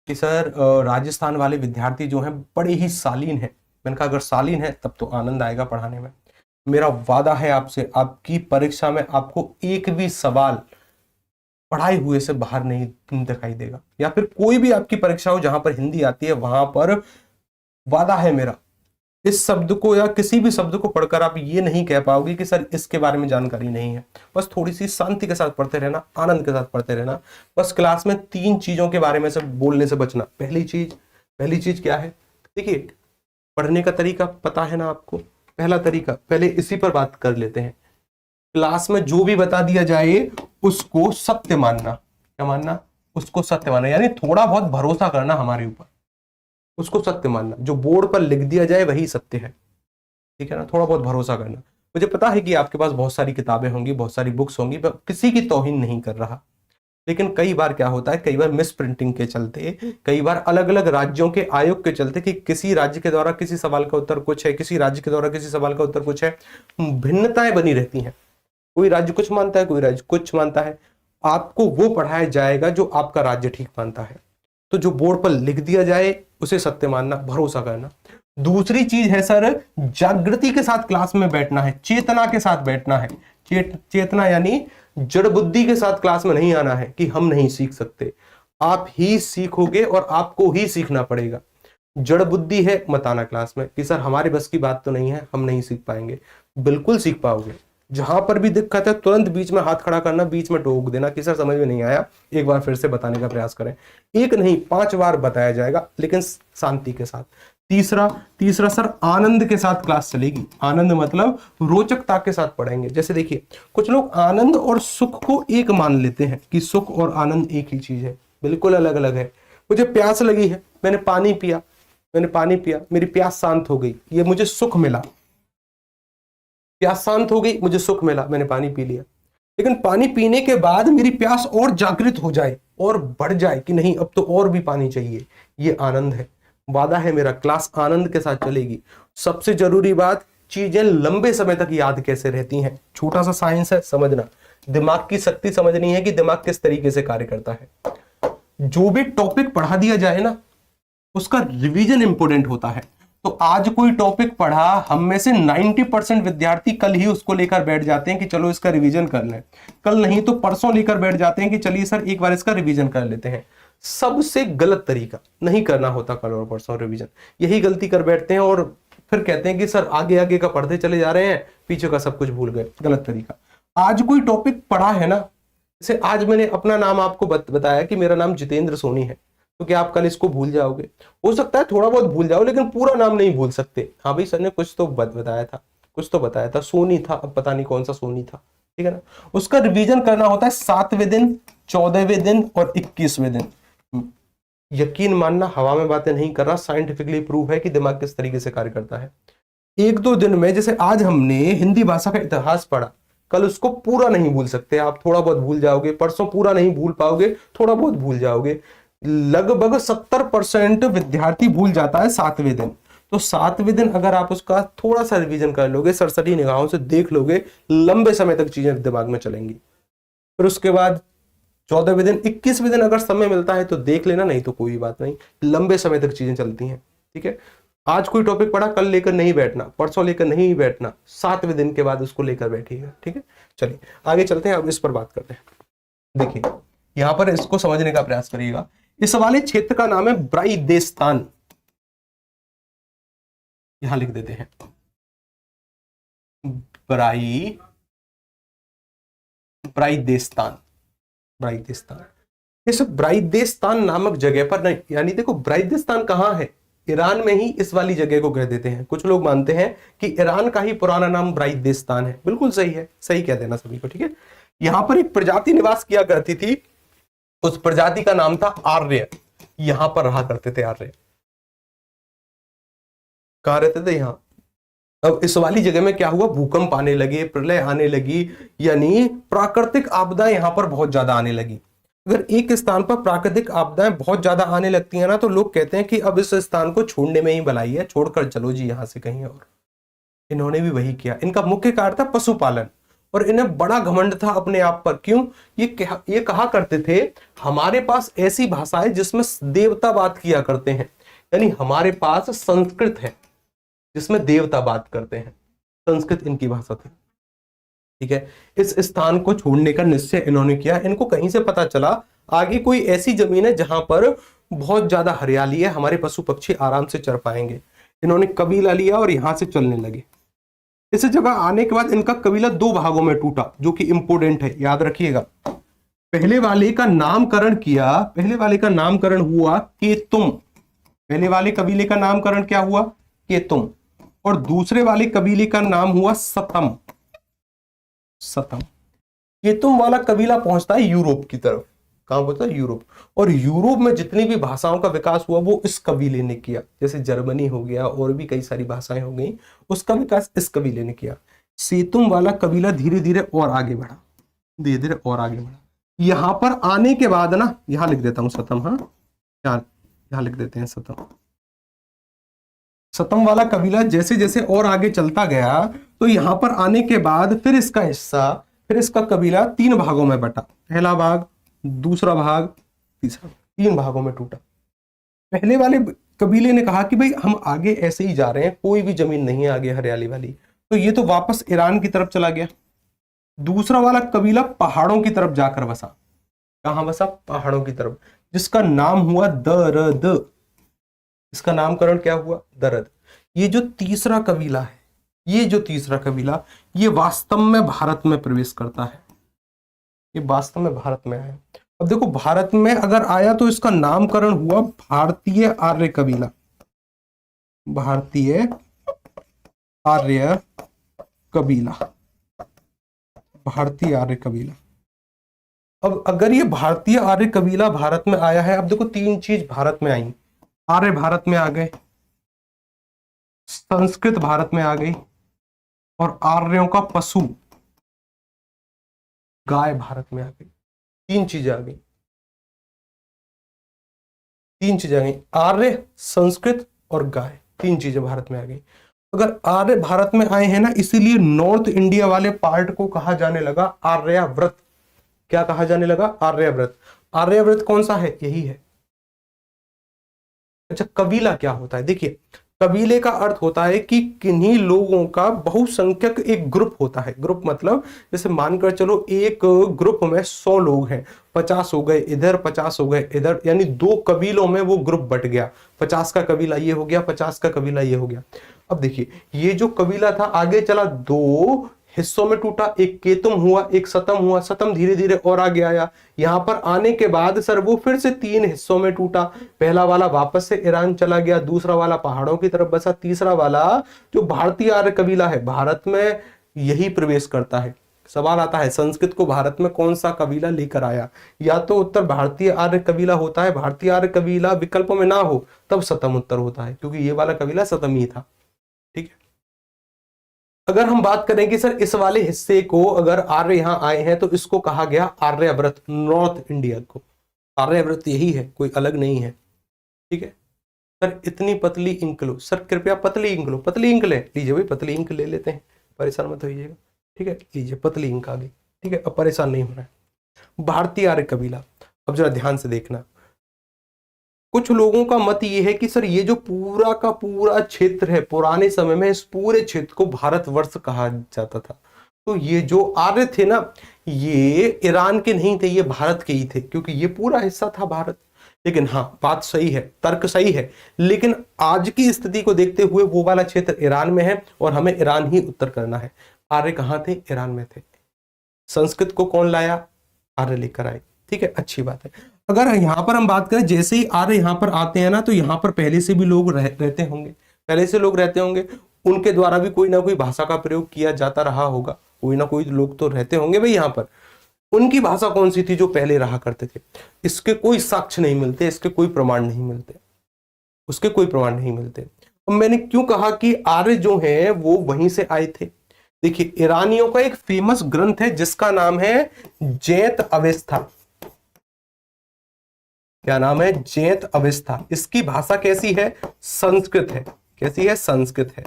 कि सर राजस्थान वाले विद्यार्थी जो हैं बड़े ही शालीन हैं। मैंने कहा अगर शालीन है तब तो आनंद आएगा पढ़ाने में। मेरा वादा है आपसे, आपकी परीक्षा में आपको एक भी सवाल पढ़ाए हुए से बाहर नहीं दिखाई देगा, या फिर कोई भी आपकी परीक्षा हो जहां पर हिंदी आती है वहां पर वादा है मेरा, इस शब्द को या किसी भी शब्द को पढ़कर आप ये नहीं कह पाओगे कि सर इसके बारे में जानकारी नहीं है। बस थोड़ी सी शांति के साथ पढ़ते रहना, आनंद के साथ पढ़ते रहना। बस क्लास में 3 चीजों के बारे में से बोलने से बचना। पहली चीज क्या है, देखिए पढ़ने का तरीका पता है ना आपको। पहला तरीका, पहले इसी पर बात कर लेते हैं। क्लास में जो भी बता दिया जाए उसको सत्य मानना। क्या मानना? उसको सत्य मानना, यानी थोड़ा बहुत भरोसा करना हमारे ऊपर, उसको सत्य मानना। जो बोर्ड पर लिख दिया जाए वही सत्य है, ठीक है ना। थोड़ा बहुत भरोसा करना। मुझे पता है कि आपके पास बहुत सारी किताबें होंगी, बहुत सारी बुक्स होंगी, मैं किसी की तौहीन नहीं कर रहा, लेकिन कई बार क्या होता है, कई बार मिस प्रिंटिंग के चलते, कई बार अलग अलग राज्यों के आयोग के चलते कि किसी राज्य के द्वारा किसी सवाल का उत्तर कुछ है, किसी राज्य के द्वारा किसी सवाल का उत्तर कुछ है, भिन्नताएं बनी रहती हैं। कोई राज्य कुछ मानता है, कोई राज्य कुछ मानता है। आपको वो पढ़ाया जाएगा जो आपका राज्य ठीक मानता है। तो जो बोर्ड पर लिख दिया जाए उसे सत्य मानना, भरोसा करना। दूसरी चीज है सर, जागृति के साथ क्लास में बैठना है, चेतना के साथ बैठना है। चेतना यानी जड़ बुद्धि के साथ क्लास में नहीं आना है कि हम नहीं सीख सकते। आप ही सीखोगे और आपको ही सीखना पड़ेगा। जड़ बुद्धि है मत आना क्लास में कि सर हमारे बस की बात तो नहीं है, हम नहीं सीख पाएंगे। बिल्कुल सीख पाओगे। जहां पर भी दिक्कत है तुरंत बीच में हाथ खड़ा करना, बीच में टोक देना कि सर समझ में नहीं आया, एक बार फिर से बताने का प्रयास करें। एक नहीं 5 बार बताया जाएगा, लेकिन शांति के साथ। तीसरा सर, आनंद के साथ क्लास चलेगी। आनंद मतलब रोचकता के साथ पढ़ेंगे। जैसे देखिए कुछ लोग आनंद और सुख को एक मान लेते हैं कि सुख और आनंद एक ही चीज है, बिल्कुल अलग अलग है। मुझे प्यास लगी है, मैंने पानी पिया, मेरी प्यास शांत हो गई, ये मुझे सुख मिला। प्यास शांत हो गई, मुझे सुख मिला, मैंने पानी पी लिया। लेकिन पानी पीने के बाद मेरी प्यास और जागृत हो जाए और बढ़ जाए कि नहीं अब तो और भी पानी चाहिए, ये आनंद है। वादा है मेरा, क्लास आनंद के साथ चलेगी। सबसे जरूरी बात, चीजें लंबे समय तक याद कैसे रहती हैं। छोटा सा साइंस है, समझना। दिमाग की शक्ति समझनी है कि दिमाग किस तरीके से कार्य करता है। जो भी टॉपिक पढ़ा दिया जाए ना, उसका रिवीजन इंपोर्टेंट होता है। तो आज कोई टॉपिक पढ़ा, हम में से 90% विद्यार्थी कल ही उसको लेकर बैठ जाते हैं कि चलो इसका रिवीजन कर लें। कल नहीं तो परसों लेकर बैठ जाते हैं कि चलिए सर एक बार इसका रिवीजन कर लेते हैं। सबसे गलत तरीका, नहीं करना होता कल और परसों रिवीजन। यही गलती कर बैठते हैं और फिर कहते हैं कि सर आगे आगे का पढ़ते चले जा रहे हैं, पीछे का सब कुछ भूल गए। गलत तरीका। आज कोई टॉपिक पढ़ा है ना, जैसे आज मैंने अपना नाम आपको बताया कि मेरा नाम जितेंद्र सोनी है, तो क्या आप कल इसको भूल जाओगे? हो सकता है थोड़ा बहुत भूल जाओ, लेकिन पूरा नाम नहीं भूल सकते। हाँ भाई सर ने कुछ तो बताया था, सोनी था, अब पता नहीं कौन सा सोनी था, ठीक है ना। उसका रिवीजन करना होता है 7वें दिन, 14वें दिन और 21वें दिन। यकीन मानना, हवा में बातें नहीं कर रहा, साइंटिफिकली प्रूव है कि दिमाग किस तरीके से कार्य करता है। 1-2 दिन में, जैसे आज हमने हिंदी भाषा का इतिहास पढ़ा, कल उसको पूरा नहीं भूल सकते आप, थोड़ा बहुत भूल जाओगे। परसों पूरा नहीं भूल पाओगे, थोड़ा बहुत भूल जाओगे। लगभग 70% विद्यार्थी भूल जाता है 7वें दिन। तो 7वें दिन अगर आप उसका थोड़ा सा रिवीजन कर लोगे, सरसरी निगाहों से देख लोगे, लंबे समय तक चीजें दिमाग में चलेंगी। फिर उसके बाद 14वें दिन, 21वें दिन अगर समय मिलता है तो देख लेना, नहीं तो कोई बात नहीं, लंबे समय तक चीजें चलती हैं, ठीक है। आज कोई टॉपिक पढ़ा, कल लेकर नहीं बैठना, परसों लेकर नहीं बैठना, 7वें दिन के बाद उसको लेकर बैठिएगा, ठीक है। चलिए आगे चलते हैं, अब इस पर बात करते हैं। देखिए यहां पर इसको समझने का प्रयास करिएगा। इस वाले क्षेत्र का नाम है ब्राइदेस्तान, यहां लिख देते हैं ब्राइदेस्तान। इस ब्राइदेस्तान नामक जगह पर नहीं, यानी देखो ब्राइदेस्तान कहां है, ईरान में ही इस वाली जगह को कह देते हैं। कुछ लोग मानते हैं कि ईरान का ही पुराना नाम ब्राइदेस्तान है। बिल्कुल सही है, सही कह देना सभी को, ठीक है। यहां पर एक प्रजाति निवास किया करती थी, उस प्रजाति का नाम था आर्य। यहां पर रहा करते थे आर्य। कहां रहते थे? यहां। अब इस वाली जगह में क्या हुआ, भूकंप आने लगे, प्रलय आने लगी, यानी प्राकृतिक आपदाएं यहां पर बहुत ज्यादा आने लगी। अगर एक स्थान पर प्राकृतिक आपदाएं बहुत ज्यादा आने लगती हैं ना, तो लोग कहते हैं कि अब इस स्थान को छोड़ने में ही भलाई है, छोड़कर चलो जी यहां से कहीं और। इन्होंने भी वही किया। इनका मुख्य कार्य था पशुपालन, और इन्हें बड़ा घमंड था अपने आप पर। क्यों? ये कहा करते थे हमारे पास ऐसी भाषा है जिसमें देवता बात किया करते हैं, यानी हमारे पास संस्कृत है जिसमें देवता बात करते हैं, संस्कृत इनकी भाषा थी। ठीक है, इस स्थान को छोड़ने का निश्चय इन्होंने किया। इनको कहीं से पता चला आगे कोई ऐसी जमीन है जहां पर बहुत ज्यादा हरियाली है, हमारे पशु पक्षी आराम से चर पाएंगे। इन्होंने कबीला लिया और यहां से चलने लगे। इस जगह आने के बाद इनका कबीला दो भागों में टूटा, जो कि इंपोर्टेंट है, याद रखिएगा। पहले वाले का नामकरण किया, पहले वाले का नामकरण हुआ केतुम, पहले वाले कबीले का नामकरण क्या हुआ? केतुम। और दूसरे वाले कबीले का नाम हुआ सतम। सतम। केतुम वाला कबीला पहुंचता है यूरोप की तरफ। कहां पहुंचता है? यूरोप। और यूरोप में जितनी भी भाषाओं का विकास हुआ वो इस कबीले ने किया, जैसे जर्मनी हो गया और भी कई सारी भाषाएं हो गई, उसका विकास इस कबीले ने किया। सेतुम वाला कबीला धीरे धीरे और आगे बढ़ा, धीरे धीरे और आगे बढ़ा। यहां पर आने के बाद ना, यहां लिख देता हूं सतम, हाँ यहां लिख देते हैं सतम। सतम वाला कबीला जैसे जैसे और आगे चलता गया तो यहां पर आने के बाद फिर इसका हिस्सा, फिर इसका कबीला तीन भागों में बटा, पहला भाग, दूसरा भाग, तीसरा, तीन भागों में टूटा। पहले वाले कबीले ने कहा कि भाई हम आगे ऐसे ही जा रहे हैं, कोई भी जमीन नहीं है आगे हरियाली वाली, तो ये तो वापस ईरान की तरफ चला गया। दूसरा वाला कबीला पहाड़ों की तरफ जाकर बसा। कहां बसा? पहाड़ों की तरफ, जिसका नाम हुआ दरद। इसका नामकरण क्या हुआ? दरद। ये जो तीसरा कबीला है, ये जो तीसरा कबीला, ये वास्तव में भारत में प्रवेश करता है, ये वास्तव में भारत में आया। अब देखो, भारत में अगर आया तो इसका नामकरण हुआ भारतीय आर्य कबीला, भारतीय आर्य कबीला, भारतीय आर्य कबीला। अब अगर ये भारतीय आर्य कबीला भारत में आया है, अब देखो तीन चीज भारत में आई, आर्य भारत में आ गए, संस्कृत भारत में आ गई, और आर्यों का पशु गाय भारत में आ गई। तीन चीजें आ गई, तीन चीजें आ गई, आर्य, संस्कृत और गाय, तीन चीजें भारत में आ गई। अगर आर्य भारत में आए हैं ना, इसीलिए नॉर्थ इंडिया वाले पार्ट को कहा जाने लगा आर्याव्रत। क्या कहा जाने लगा? आर्याव्रत। आर्याव्रत कौन सा है? यही है। अच्छा, कबीला क्या होता है? देखिए, कबीले का अर्थ होता है कि किन्हीं लोगों का बहुसंख्यक एक ग्रुप होता है। ग्रुप मतलब जैसे मानकर चलो एक ग्रुप में 100 लोग हैं, 50 हो गए इधर, 50 हो गए इधर, यानी दो कबीलों में वो ग्रुप बट गया। 50 का कबीला ये हो गया, 50 का कबीला ये हो गया। अब देखिए, ये जो कबीला था आगे चला, दो हिस्सों में टूटा, एक केतुम हुआ, एक सतम हुआ। सतम धीरे धीरे और आगे आया। यहां पर आने के बाद सर वो फिर से तीन हिस्सों में टूटा। पहला वाला वापस से ईरान चला गया, दूसरा वाला पहाड़ों की तरफ बसा, तीसरा वाला जो भारतीय आर्य कबीला है भारत में यही प्रवेश करता है। सवाल आता है संस्कृत को भारत में कौन सा कबीला लेकर आया? या तो उत्तर भारतीय आर्य कबीला होता है, भारतीय आर्य कबीला विकल्पों में ना हो तब सतम उत्तर होता है, क्योंकि ये वाला कबीला सतम ही था। ठीक है, अगर हम बात करें कि सर इस वाले हिस्से को अगर आर्य यहां आए हैं तो इसको कहा गया आर्याव्रत। नॉर्थ इंडिया को आर्याव्रत यही है, कोई अलग नहीं है। ठीक है सर, इतनी पतली इंक लो सर, कृपया पतली इंक लो, पतली इंक ले लीजिए भाई, पतली इंक ले लेते हैं, परेशान मत होइएगा। ठीक है, लीजिए पतली इंक आ गई। ठीक है, अब परेशान नहीं होना है। भारतीय आर्य कबीला, अब जरा ध्यान से देखना। कुछ लोगों का मत ये है कि सर ये जो पूरा का पूरा क्षेत्र है, पुराने समय में इस पूरे क्षेत्र को भारतवर्ष कहा जाता था। तो ये जो आर्य थे ना, ये ईरान के नहीं थे, ये भारत के ही थे, क्योंकि ये पूरा हिस्सा था भारत। लेकिन हाँ, बात सही है, तर्क सही है, लेकिन आज की स्थिति को देखते हुए वो वाला क्षेत्र ईरान में है और हमें ईरान ही उत्तर करना है। आर्य कहाँ थे? ईरान में थे। संस्कृत को कौन लाया? आर्य लेकर आए। ठीक है, अच्छी बात है। अगर यहां पर हम बात करें, जैसे ही आर्य यहां पर आते हैं ना, तो यहां पर पहले से भी लोग रहते होंगे, पहले से लोग रहते होंगे, उनके द्वारा भी कोई ना कोई भाषा का प्रयोग किया जाता रहा होगा, कोई ना कोई लोग तो रहते होंगे भाई यहाँ पर। उनकी भाषा कौन सी थी जो पहले रहा करते थे? इसके कोई साक्ष्य नहीं मिलते, इसके कोई प्रमाण नहीं मिलते, उसके कोई प्रमाण नहीं मिलते। अब मैंने क्यों कहा कि आर्य जो है वो वहीं से आए थे? देखिए, ईरानियों का एक फेमस ग्रंथ है जिसका नाम है जैत अवेस्था। क्या नाम है? जैत अवेस्था। इसकी भाषा कैसी है? संस्कृत है। कैसी है? संस्कृत है।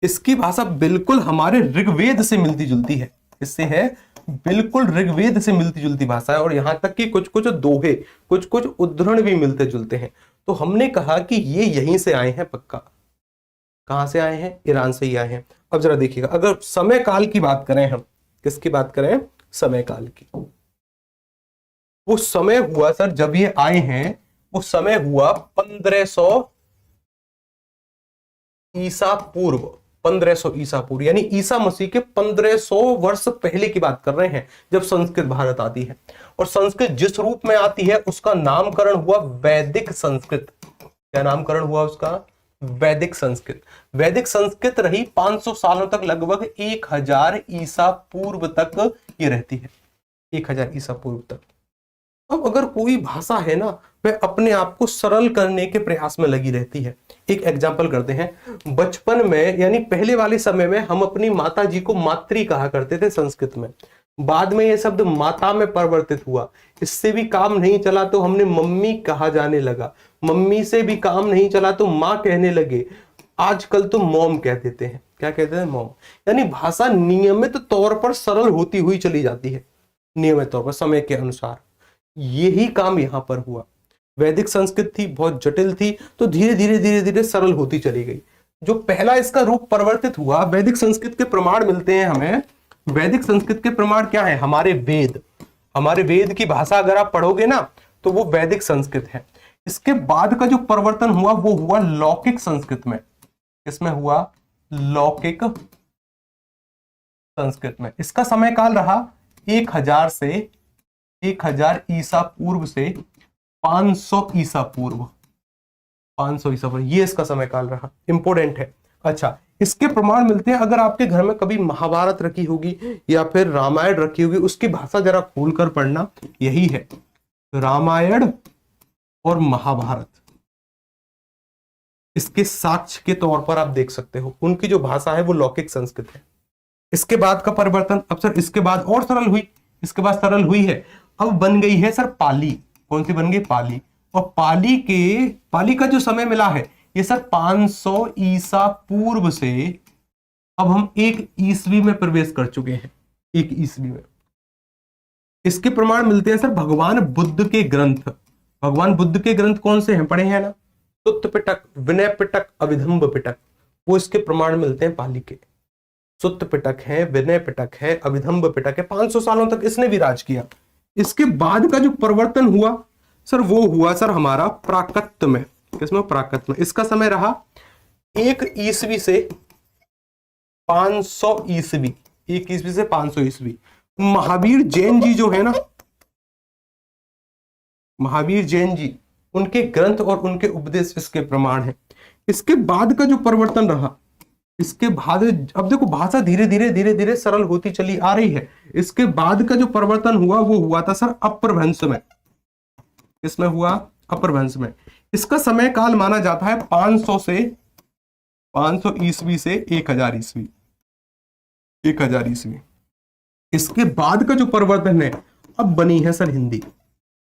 इसकी भाषा बिल्कुल हमारे ऋग्वेद से मिलती जुलती है। इससे है, बिल्कुल ऋग्वेद से मिलती जुलती भाषा है, और यहां तक कि कुछ कुछ दोहे, कुछ कुछ उद्धरण भी मिलते जुलते हैं। तो हमने कहा कि ये यहीं से आए हैं पक्का। कहां से आए हैं? ईरान से ही आए हैं। अब जरा देखिएगा, अगर समय काल की बात करें हम, किसकी बात करें? समय काल की। वो समय हुआ सर जब ये आए हैं, वो समय हुआ 1500 ईसा पूर्व। 1500 ईसा पूर्व यानी ईसा मसीह के 1500 वर्ष पहले की बात कर रहे हैं, जब संस्कृत भारत आती है। और संस्कृत जिस रूप में आती है उसका नामकरण हुआ वैदिक संस्कृत। क्या नामकरण हुआ उसका? वैदिक संस्कृत। वैदिक संस्कृत रही 500 सालों तक, लगभग 1000 ईसा पूर्व तक ये रहती है। 1000 ईसा पूर्व तक। अब अगर कोई भाषा है ना, वह अपने आप को सरल करने के प्रयास में लगी रहती है। एक एग्जाम्पल करते हैं। बचपन में यानी पहले वाले समय में हम अपनी माता जी को मातृ कहा करते थे संस्कृत में। बाद में यह शब्द माता में परिवर्तित हुआ। इससे भी काम नहीं चला तो हमने मम्मी कहा जाने लगा। मम्मी से भी काम नहीं चला तो माँ कहने लगे। आजकल तो मॉम कह देते हैं। क्या कहते हैं? मॉम। यानी भाषा नियमित तौर पर सरल होती हुई चली जाती है, नियमित तौर पर समय के अनुसार। यही काम यहां पर हुआ। वैदिक संस्कृत थी, बहुत जटिल थी, तो धीरे धीरे धीरे धीरे सरल होती चली गई। जो पहला इसका रूप परिवर्तित हुआ, वैदिक संस्कृत के प्रमाण मिलते हैं हमें। वैदिक संस्कृत के प्रमाण क्या है? हमारे वेद। हमारे वेद की भाषा अगर आप पढ़ोगे ना, तो वो वैदिक संस्कृत है। इसके बाद का जो परिवर्तन हुआ वो हुआ लौकिक संस्कृत में। किसमें हुआ? लौकिक संस्कृत में। इसका समय काल रहा 1000 ईसा पूर्व से 500 ईसा पूर्व। 500 ईसा पूर्व, ये इसका समय काल रहा। इंपोर्टेंट है। अच्छा, इसके प्रमाण मिलते हैं। अगर आपके घर में कभी महाभारत रखी होगी या फिर रामायण रखी होगी, उसकी भाषा जरा खोल कर पढ़ना। यही है रामायण और महाभारत। इसके साक्ष्य के तौर पर आप देख सकते हो, उनकी जो भाषा है वो लौकिक संस्कृत है। इसके बाद का परिवर्तन, अब सर इसके बाद और सरल हुई। इसके बाद सरल हुई है, अब बन गई है सर पाली। कौन सी बन गई? पाली। और पाली का जो समय मिला है ये सर 500 ईसा पूर्व से अब हम 1 ईस्वी में प्रवेश कर चुके हैं। 1 ईस्वी में। इसके प्रमाण मिलते हैं सर भगवान बुद्ध के ग्रंथ। भगवान बुद्ध के ग्रंथ कौन से हैं? पढ़े हैं ना? सुत्त पिटक, विनय पिटक, अभिधम्ब पिटक। वो इसके प्रमाण मिलते हैं पाली के। सुत्त पिटक है, विनय पिटक है, अभिधम्ब पिटक है। 500 सालों तक इसने भी राज किया। इसके बाद का जो परिवर्तन हुआ सर, वो हुआ सर हमारा प्राकत्य में। किसमें? प्राकत्य में। इसका समय रहा 1 ईस्वी से 500 ईस्वी। 1 ईस्वी से 500 ईस्वी। महावीर जैन जी जो है ना, महावीर जैन जी, उनके ग्रंथ और उनके उपदेश इसके प्रमाण है। इसके बाद का जो परिवर्तन रहा, इसके बाद अब देखो भाषा धीरे धीरे धीरे धीरे सरल होती चली आ रही है। इसके बाद का जो परिवर्तन हुआ वो हुआ था सर अपभ्रंश में। इसमें हुआ अपभ्रंश में। इसका समय काल माना जाता है 500 ईस्वी से 1000 ईस्वी। 1000 ईस्वी। इसके बाद का जो परिवर्तन है, अब बनी है सर हिंदी।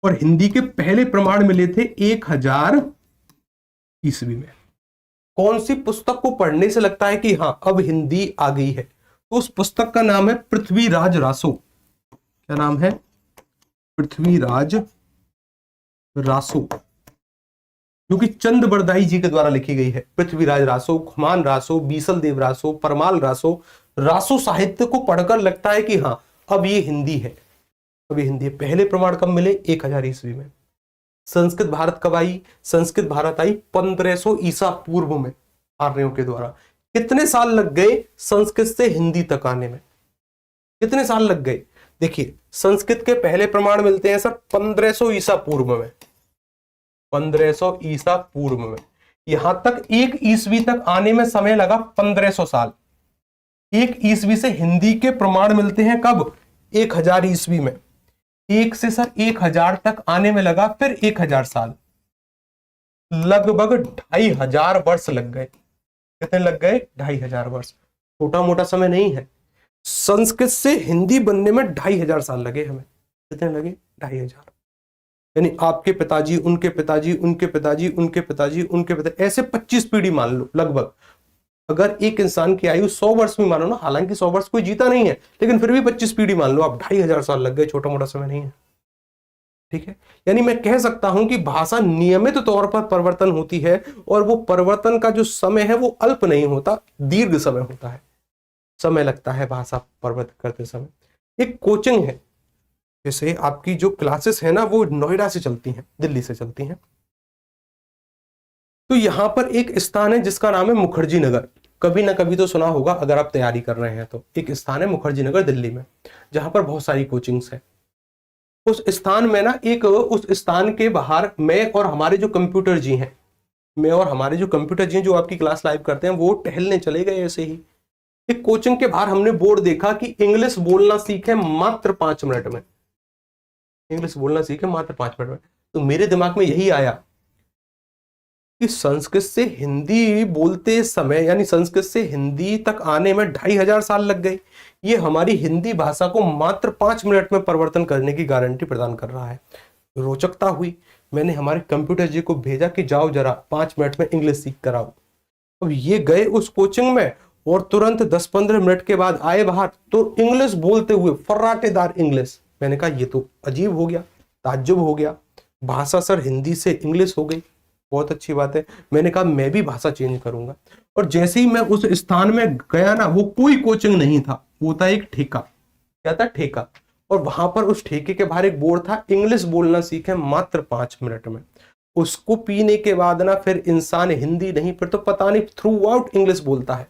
और हिंदी के पहले प्रमाण मिले थे 1000 ईस्वी में। कौन सी पुस्तक को पढ़ने से लगता है कि हाँ अब हिंदी आ गई है? तो उस पुस्तक का नाम है पृथ्वीराज रासो। क्या नाम है? पृथ्वीराज रासो, जो कि चंद बरदाई जी के द्वारा लिखी गई है। पृथ्वीराज रासो, खुमान रासो, बीसल देव रासो, परमाल रासो। रासो साहित्य को पढ़कर लगता है कि हाँ अब ये हिंदी है, अब ये हिंदी है। पहले प्रमाण कब मिले? 1000 ईस्वी में। संस्कृत भारत कब आई? संस्कृत भारत आई 1500 ईसा पूर्व में, आर्यों के द्वारा। कितने साल लग गए संस्कृत से हिंदी तक आने में? कितने साल लग गए? देखिए, संस्कृत के पहले प्रमाण मिलते हैं सर 1500 ईसा पूर्व में। 1500 ईसा पूर्व में। यहां तक 1 ईस्वी तक आने में समय लगा 1500 साल। 1 ईस्वी से हिंदी के प्रमाण मिलते हैं कब? 1000 ईस्वी में। 1 से सर 1000 तक आने में लगा फिर 1000 साल। लगभग 2500 वर्ष लग गए। कितने लग गए? 2500 वर्ष। छोटा मोटा समय नहीं है। संस्कृत से हिंदी बनने में 2500 साल लगे हमें। कितने लगे? 2500। यानी आपके पिताजी, उनके पिताजी, उनके पिताजी, उनके पिताजी, उनके पिताजी, ऐसे 25 पीढ़ी मान लो लगभग। अगर एक इंसान की आयु 100 वर्ष में मानो ना, हालांकि 100 वर्ष कोई जीता नहीं है, लेकिन फिर भी 25 पीढ़ी मान लो आप, 2500 साल लग गए, छोटा मोटा समय नहीं है। ठीक है, यानी मैं कह सकता हूं कि भाषा नियमित तौर पर परिवर्तन होती है, और वो परिवर्तन का जो समय है वो अल्प नहीं होता, दीर्घ समय होता है, समय लगता है भाषा परिवर्तन करते समय। एक कोचिंग है, जैसे आपकी जो क्लासेस है ना वो नोएडा से चलती हैं, दिल्ली से चलती हैं, तो यहां पर एक स्थान है जिसका नाम है मुखर्जी नगर। कभी ना कभी तो सुना होगा अगर आप तैयारी कर रहे हैं तो। एक स्थान है मुखर्जी नगर दिल्ली में, जहां पर बहुत सारी कोचिंग्स हैं। उस स्थान में ना, एक उस स्थान के बाहर मैं और हमारे जो कंप्यूटर जी हैं, जो आपकी क्लास लाइव करते हैं, वो टहलने चले गए ऐसे ही। एक कोचिंग के बाहर हमने बोर्ड देखा कि इंग्लिश बोलना सीखे मात्र 5 मिनट में, इंग्लिश बोलना सीखे मात्र 5 मिनट में। तो मेरे दिमाग में यही आया कि संस्कृत से हिंदी बोलते समय, यानी संस्कृत से हिंदी तक आने में 2500 साल लग गए, ये हमारी हिंदी भाषा को मात्र 5 मिनट में परिवर्तन करने की गारंटी प्रदान कर रहा है। रोचकता हुई, मैंने हमारे कंप्यूटर जी को भेजा कि जाओ जरा 5 मिनट में इंग्लिश सीख कर आओ। अब ये गए उस कोचिंग में, और तुरंत 10-15 मिनट के बाद आए बाहर तो इंग्लिश बोलते हुए, फर्राटेदार इंग्लिश। मैंने कहा ये तो अजीब हो गया, ताज्जुब हो गया, भाषा सर हिंदी से इंग्लिश हो गई, बहुत अच्छी बात है। मैंने कहा मैं भी भाषा चेंज करूंगा। और जैसे ही मैं उस स्थान में गया ना, वो कोई कोचिंग नहीं था, वो था एक ठेका। क्या था? ठेका। और वहां पर उस ठेके के बाहर एक बोर्ड था, इंग्लिश बोलना सीखे मात्र 5 मिनट में। उसको पीने के बाद ना फिर इंसान हिंदी नहीं, फिर तो पता नहीं थ्रू आउट इंग्लिश बोलता है,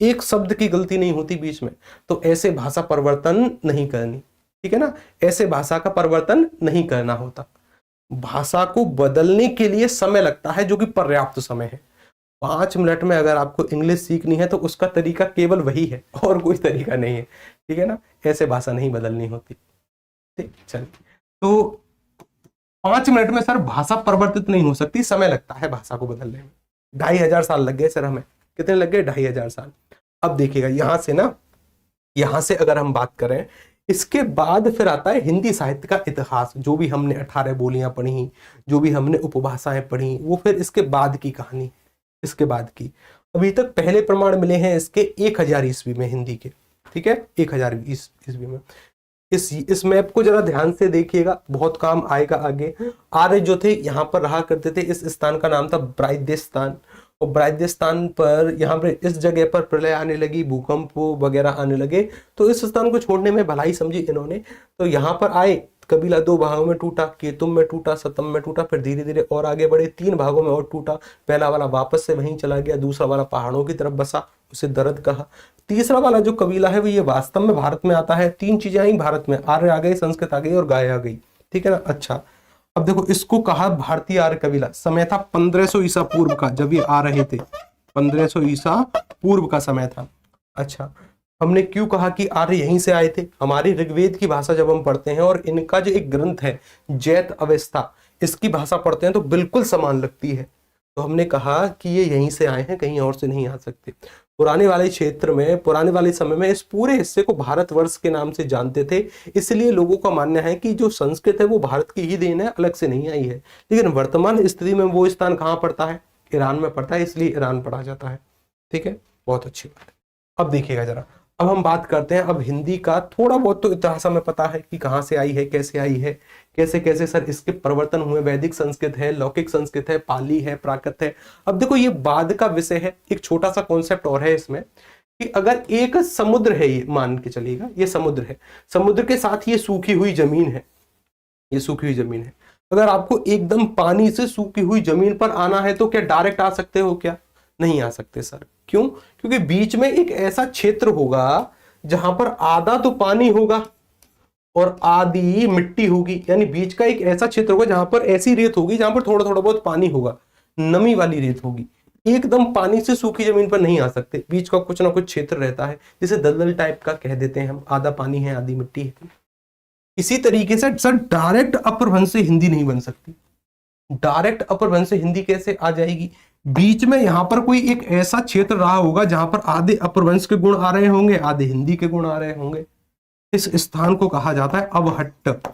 एक शब्द की गलती नहीं होती बीच में। तो ऐसे भाषा परिवर्तन नहीं करनी, ठीक है ना, ऐसे भाषा का परिवर्तन नहीं करना होता। भाषा को बदलने के लिए समय लगता है, जो कि पर्याप्त समय है। 5 मिनट में अगर आपको इंग्लिश सीखनी है तो उसका तरीका केवल वही है, और कोई तरीका नहीं है, ठीक है ना। ऐसे भाषा नहीं बदलनी होती। ठीक, चलिए। तो 5 मिनट में सर भाषा परिवर्तित नहीं हो सकती, समय लगता है भाषा को बदलने में। 2500 साल लग गए सर हमें। कितने लग गए? 2500 साल। अब देखिएगा यहां से अगर हम बात करें, इसके बाद फिर आता है हिंदी साहित्य का इतिहास। जो भी हमने 18 बोलियां पढ़ी, जो भी हमने उपभाषाएं पढ़ी, वो फिर इसके बाद की कहानी, इसके बाद की। अभी तक पहले प्रमाण मिले हैं इसके 1000 ईस्वी में हिंदी के, ठीक है, 1000 ईस्वी में। इस मैप को जरा ध्यान से देखिएगा, बहुत काम आएगा आगे। आर्य जो थे यहाँ पर रहा करते थे, इस स्थान का नाम था ब्राह्यस्थान। और ब्राह्यस्थान पर यहाँ पर इस जगह पर प्रलय आने लगी, भूकंप वगैरह आने लगे, तो इस स्थान को छोड़ने में भलाई समझी इन्होंने। तो यहाँ पर आए, कबीला 2 भागों में टूटा, केतुम में टूटा, सतम में टूटा, फिर धीरे धीरे और आगे बढ़े, 3 भागों में और टूटा। पहला वाला वापस से वहीं चला गया, दूसरा वाला पहाड़ों की तरफ बसा, उसे दर्द कहा। तीसरा वाला जो कबीला है वो ये वास्तव में भारत में आता है। 3 चीजें आई भारत में, आर्य आ गए, संस्कृत आ गई और गाय आ गई, ठीक है ना। अच्छा, अब देखो इसको कहा भारतीय आर्य कबीला। समय था 1500 ईसा पूर्व का, जब ये आ रहे थे, 1500 ईसा पूर्व का समय था। अच्छा, हमने क्यों कहा कि आर्य यहीं से आए थे? हमारी ऋग्वेद की भाषा जब हम पढ़ते हैं और इनका जो एक ग्रंथ है जैत अवस्था, इसकी भाषा पढ़ते हैं तो बिल्कुल समान लगती है। तो हमने कहा कि ये यहीं से आए हैं, कहीं और से नहीं आ सकते। पुराने वाले क्षेत्र में, पुराने वाले समय में इस पूरे हिस्से को भारतवर्ष के नाम से जानते थे, इसलिए लोगों का मानना है कि जो संस्कृत है वो भारत की ही देन है, अलग से नहीं आई है। लेकिन वर्तमान स्थिति में वो स्थान कहाँ पड़ता है? ईरान में पड़ता है, इसलिए ईरान पढ़ा जाता है, ठीक है, बहुत अच्छी बात है। अब देखिएगा जरा, अब हम बात करते हैं अब हिंदी का। थोड़ा बहुत तो इतिहास हमें पता है कि कहाँ से आई है, कैसे आई है, कैसे कैसे सर इसके परिवर्तन हुए। वैदिक संस्कृत है, लौकिक संस्कृत है, पाली है, प्राकृत है। अब देखो ये बाद का विषय है, एक छोटा सा कॉन्सेप्ट और है इसमें कि अगर एक समुद्र है, ये मान के चलिएगा ये समुद्र है, समुद्र के साथ ये सूखी हुई जमीन है, ये सूखी हुई जमीन है। अगर आपको एकदम पानी से सूखी हुई जमीन पर आना है तो क्या डायरेक्ट आ सकते हो? क्या नहीं आ सकते सर। क्यों? क्योंकि बीच में एक ऐसा क्षेत्र होगा जहां पर आधा तो पानी होगा और आधी मिट्टी होगी, यानी बीच का एक ऐसा क्षेत्र होगा जहां पर ऐसी रेत होगी जहां पर थोड़ा थोड़ा बहुत पानी होगा, नमी वाली रेत होगी। एकदम पानी से सूखी जमीन पर नहीं आ सकते, बीच का कुछ ना कुछ क्षेत्र रहता है, जिसे दलदल टाइप का कह देते हैं हम, आधा पानी है आधी मिट्टी है। इसी तरीके से सर डायरेक्ट अपभ्रंश से हिंदी नहीं बन सकती। डायरेक्ट अपभ्रंश से हिंदी कैसे आ जाएगी? बीच में यहां पर कोई एक ऐसा क्षेत्र रहा होगा जहां पर आधे अपभ्रंश के गुण आ रहे होंगे, आधे हिंदी के गुण आ रहे होंगे। इस स्थान को कहा जाता है अवहट्ट।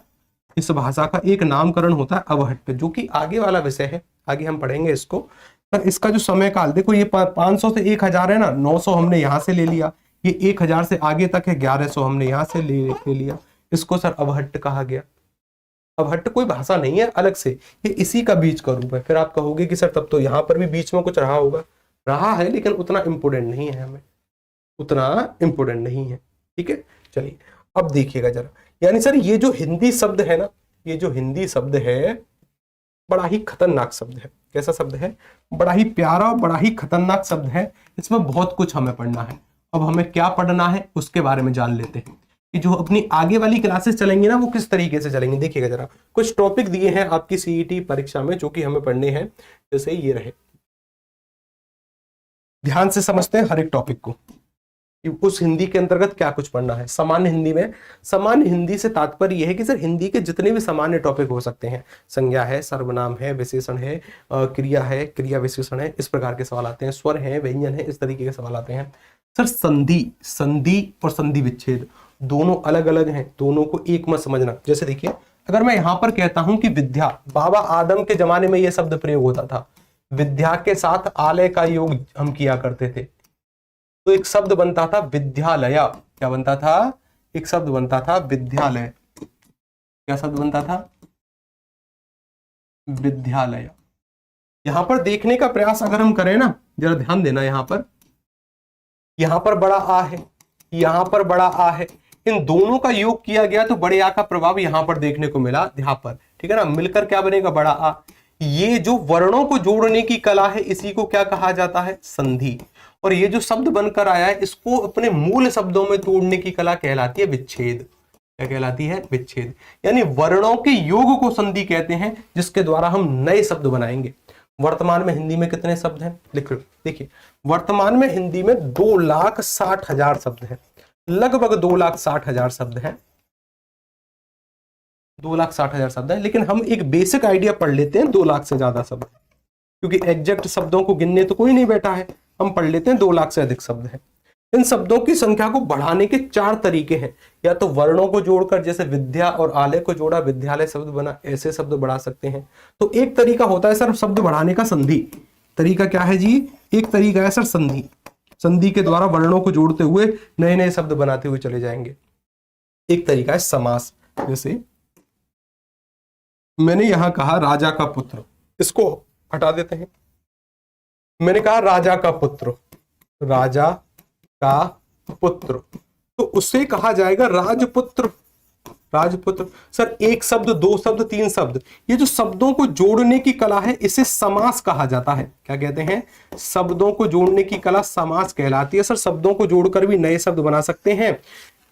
इस भाषा का एक नामकरण होता है अवहट्ट, जो कि आगे वाला विषय है, आगे हम पढ़ेंगे इसको। पर इसका जो समय काल देखो, ये 500 से 1000 है ना, 900 हमने यहां से ले लिया, ये 1000 से आगे तक है 1100 हमने यहां से ले लिया। इसको सर अवहट्ट कहा गया। अवहट्ट कोई भाषा नहीं है अलग से, ये इसी का बीज का रूप है। फिर आप कहोगे कि सर तब तो यहाँ पर भी बीच में कुछ रहा होगा, रहा है लेकिन उतना इंपोर्टेंट नहीं है, हमें उतना इंपोर्टेंट नहीं है। ठीक है, चलिए अब देखिएगा जरा, यानी सर ये जो हिंदी शब्द है ना, ये जो हिंदी शब्द है बड़ा ही खतरनाक शब्द है। कैसा शब्द है? बड़ा ही प्यारा, बड़ा ही खतरनाक शब्द है। इसमें बहुत कुछ हमें पढ़ना है। अब हमें क्या पढ़ना है उसके बारे में जान लेते हैं कि जो अपनी आगे वाली क्लासेस चलेंगी ना वो किस तरीके से चलेंगी। देखिएगा जरा, कुछ टॉपिक दिए हैं आपकी सीईटी परीक्षा में जो कि हमें पढ़ने हैं, जैसे ये रहे। ध्यान से समझते हैं हर एक टॉपिक को कि उस हिंदी के अंतर्गत क्या कुछ पढ़ना है। सामान्य हिंदी में, सामान्य हिंदी से तात्पर्य यह है कि सर हिंदी के जितने भी सामान्य टॉपिक हो सकते हैं, संज्ञा है, सर्वनाम है, विशेषण है, क्रिया है, क्रिया विशेषण है, इस प्रकार के सवाल आते हैं, स्वर है, व्यंजन है, इस तरीके के सवाल आते हैं। सर संधि, संधि और संधि विच्छेद दोनों अलग अलग हैं, दोनों को एक मत समझना। जैसे देखिए, अगर मैं यहां पर कहता हूं कि विद्या, बाबा आदम के जमाने में यह शब्द प्रयोग होता था, विद्या के साथ आलय का योग हम किया करते थे, तो एक शब्द बनता था विद्यालय। क्या बनता था? एक शब्द बनता था विद्यालय। क्या शब्द बनता था? विद्यालय। यहां पर देखने का प्रयास अगर हम करें ना, जरा ध्यान देना, यहां पर बड़ा आ है, यहां पर बड़ा आ है, इन दोनों का योग किया गया तो बड़े आ का प्रभाव यहां पर देखने को मिला, ध्यान पर। ठीक है ना, मिलकर क्या बनेगा? बड़ा आ। ये जो वर्णों को जोड़ने की कला है इसी को क्या कहा जाता है? संधि। और ये जो शब्द बनकर आया है इसको अपने मूल शब्दों में तोड़ने की कला कहलाती है विच्छेद। क्या कहलाती है? विच्छेद। यानी वर्णों के योग को संधि कहते हैं, जिसके द्वारा हम नए शब्द बनाएंगे। वर्तमान में हिंदी में कितने शब्द हैं? लिख लो। देखिए, वर्तमान में हिंदी में 2,60,000 शब्द हैं, लगभग 2,60,000 शब्द हैं, 2,60,000 शब्द है। लेकिन हम एक बेसिक आइडिया पढ़ लेते हैं 2 लाख से ज्यादा शब्द, क्योंकि एग्जैक्ट शब्दों को गिनने तो कोई नहीं बैठा है, हम पढ़ लेते हैं 2 लाख से अधिक शब्द हैं। इन शब्दों की संख्या को बढ़ाने के 4 तरीके हैं। या तो वर्णों को जोड़कर, जैसे विद्या और आलय को जोड़ा विद्यालय शब्द बना, ऐसे शब्द बढ़ा सकते हैं। तो एक तरीका होता है सर शब्द बढ़ाने का संधि। तरीका क्या है जी? एक तरीका है सर संधि। संधि के द्वारा वर्णों को जोड़ते हुए नए नए शब्द बनाते हुए चले जाएंगे। एक तरीका है समास। जैसे मैंने यहां कहा राजा का पुत्र, इसको हटा देते हैं। मैंने कहा राजा का पुत्र, राजा का पुत्र, तो उससे कहा जाएगा राजपुत्र। राजपुत्र। सर एक शब्द, 2 शब्द, 3 शब्द, ये जो शब्दों को जोड़ने की कला है इसे समास कहा जाता है। क्या कहते हैं? शब्दों को जोड़ने की कला समास कहलाती है। सर शब्दों को जोड़कर भी नए शब्द बना सकते हैं,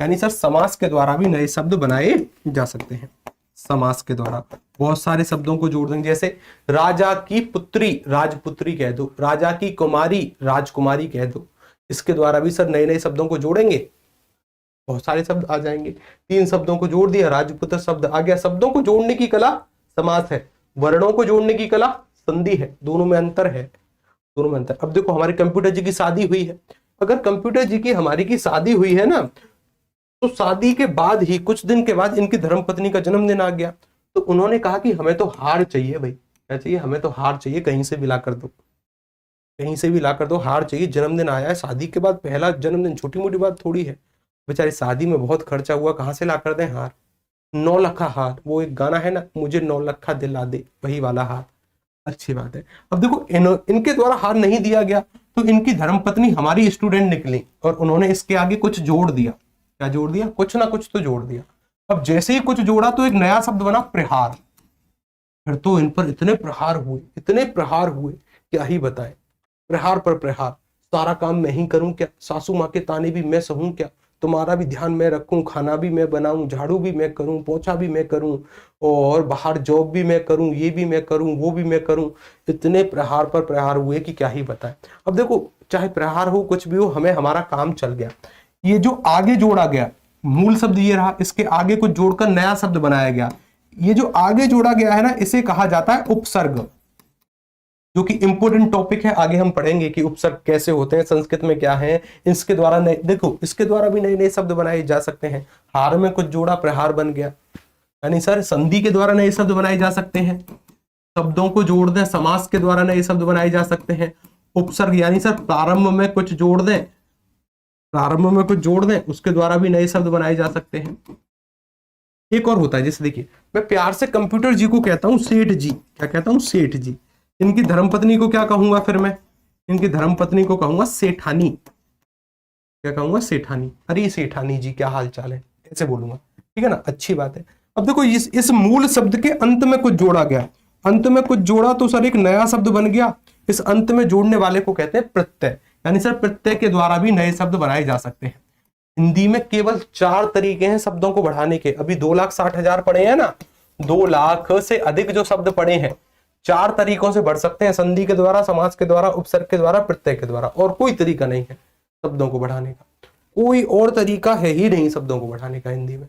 यानी सर समास के द्वारा भी नए शब्द बनाए जा सकते हैं। समास के द्वारा बहुत सारे शब्दों को जोड़ देंगे, जैसे राजा की पुत्री राजपुत्री कह दो, राजा की कुमारी राजकुमारी कह दो। इसके द्वारा भी सर नए नए शब्दों को जोड़ेंगे, बहुत सारे शब्द आ जाएंगे। 3 शब्दों को जोड़ दिया, राजपुत्र शब्द आ गया। शब्दों को जोड़ने की कला समास है, वर्णों को जोड़ने की कला संधि है। दोनों में अंतर है, दोनों में अंतर। अब देखो हमारे कंप्यूटर जी की शादी हुई है, अगर कंप्यूटर जी की हमारी की शादी हुई है ना, तो शादी के बाद ही कुछ दिन के बाद इनकी धर्मपत्नी का जन्मदिन आ गया, तो उन्होंने कहा कि हमें तो हार चाहिए भाई। क्या चाहिए? हमें तो हार चाहिए, कहीं से भी ला कर दो, कहीं से भी ला कर दो, हार चाहिए। जन्मदिन आया है, शादी के बाद पहला जन्मदिन, छोटी मोटी बात थोड़ी है। बेचारी शादी में बहुत खर्चा हुआ, कहाँ से ला कर दें हार? 9 लखा हार, वो एक गाना है ना, मुझे 9 लखा दिला दे, वही वाला हार। अच्छी बात है। अब देखो इनके द्वारा हार नहीं दिया गया, तो इनकी धर्मपत्नी हमारी स्टूडेंट निकली और उन्होंने इसके आगे कुछ जोड़ दिया। क्या जोड़ दिया? कुछ ना कुछ तो जोड़ दिया। अब जैसे ही कुछ जोड़ा तो एक नया शब्द बना प्रहार। फिर तो इन पर इतने प्रहार हुए, इतने प्रहार हुए, क्या ही बताएं। प्रहार पर प्रहार, सारा काम मैं ही करूं क्या? सासू माँ के ताने भी मैं सहूं क्या? तुम्हारा भी ध्यान मैं रखूं, खाना भी मैं बनाऊं, झाड़ू भी मैं करूं, पोछा भी मैं करूं, और बाहर जॉब भी मैं करूं, ये भी मैं करूं, वो भी मैं करूं। इतने प्रहार पर प्रहार हुए कि क्या ही बताएं। अब देखो चाहे प्रहार हो कुछ भी हो, हमें हमारा काम चल गया। ये जो आगे जोड़ा गया मूल शब्द ये रहा, इसके आगे कुछ जोड़कर नया शब्द बनाया गया। ये जो आगे जोड़ा गया है ना, इसे कहा जाता है उपसर्ग, जो कि इंपोर्टेंट टॉपिक है। आगे हम पढ़ेंगे कि उपसर्ग कैसे होते हैं, संस्कृत में क्या है। इसके द्वारा देखो, इसके द्वारा भी नए नए शब्द बनाए जा सकते हैं। हार में कुछ जोड़ा, प्रहार बन गया। यानी सर संधि के द्वारा नए शब्द बनाए जा सकते हैं। शब्दों को जोड़ दें, समास के द्वारा नए शब्द बनाए जा सकते हैं। उपसर्ग यानी सर प्रारंभ में कुछ जोड़ दें, प्रारंभ में कुछ जोड़ दें, उसके द्वारा भी नए शब्द बनाए जा सकते हैं। एक और होता है, जैसे देखिए मैं प्यार से कंप्यूटर जी को कहता हूं सेठ जी। क्या कहता हूं? सेठ जी। इनकी धर्मपत्नी को क्या कहूंगा फिर मैं? इनकी धर्मपत्नी को कहूंगा सेठानी। क्या कहूंगा? सेठानी। अरे सेठानी जी क्या हाल चाल है, ऐसे बोलूंगा, ठीक है ना? अच्छी बात है। अब देखो इस मूल शब्द के अंत में कुछ जोड़ा गया, अंत में कुछ जोड़ा तो सर एक नया शब्द बन गया। इस अंत में जोड़ने वाले को कहते हैं प्रत्यय, यानी सर प्रत्यय के द्वारा भी नए शब्द बनाए जा सकते हैं। हिंदी में केवल 4 तरीके हैं शब्दों को बढ़ाने के। अभी 2,60,000 पढ़े हैं ना, 2 लाख से अधिक जो शब्द पढ़े हैं, 4 तरीकों से बढ़ सकते हैं, संधि के द्वारा, समास के द्वारा, उपसर्ग के द्वारा, प्रत्यय के द्वारा। और कोई तरीका नहीं है शब्दों को बढ़ाने का, कोई और तरीका है ही नहीं शब्दों को बढ़ाने का हिंदी में।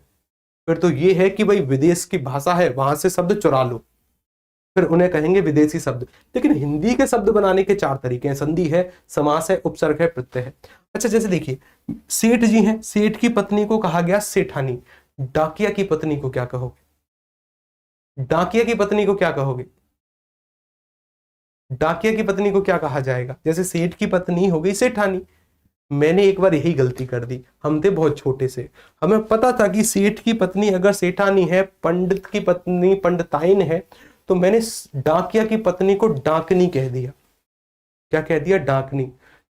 फिर तो ये है कि भाई विदेश की भाषा है, वहां से शब्द चुरा लो, फिर उन्हें कहेंगे विदेशी शब्द। लेकिन हिंदी के शब्द बनाने के 4 तरीके हैं, संधि है, समास है, उपसर्ग है, प्रत्यय है। अच्छा जैसे देखिए सेठ जी हैं, सेठ की पत्नी को कहा गया सेठानी। डाकिया की पत्नी को क्या कहोगे? डाकिया की पत्नी को क्या कहोगे? डाकिया की पत्नी को क्या कहा जाएगा? जैसे सेठ की पत्नी हो गई सेठानी। मैंने एक बार यही गलती कर दी, हम थे बहुत छोटे से, हमें पता था कि सेठ की पत्नी अगर सेठानी है, पंडित की पत्नी पंडिताइन है, तो मैंने डाकिया की पत्नी को डाकनी कह दिया। क्या कह दिया? डाकनी।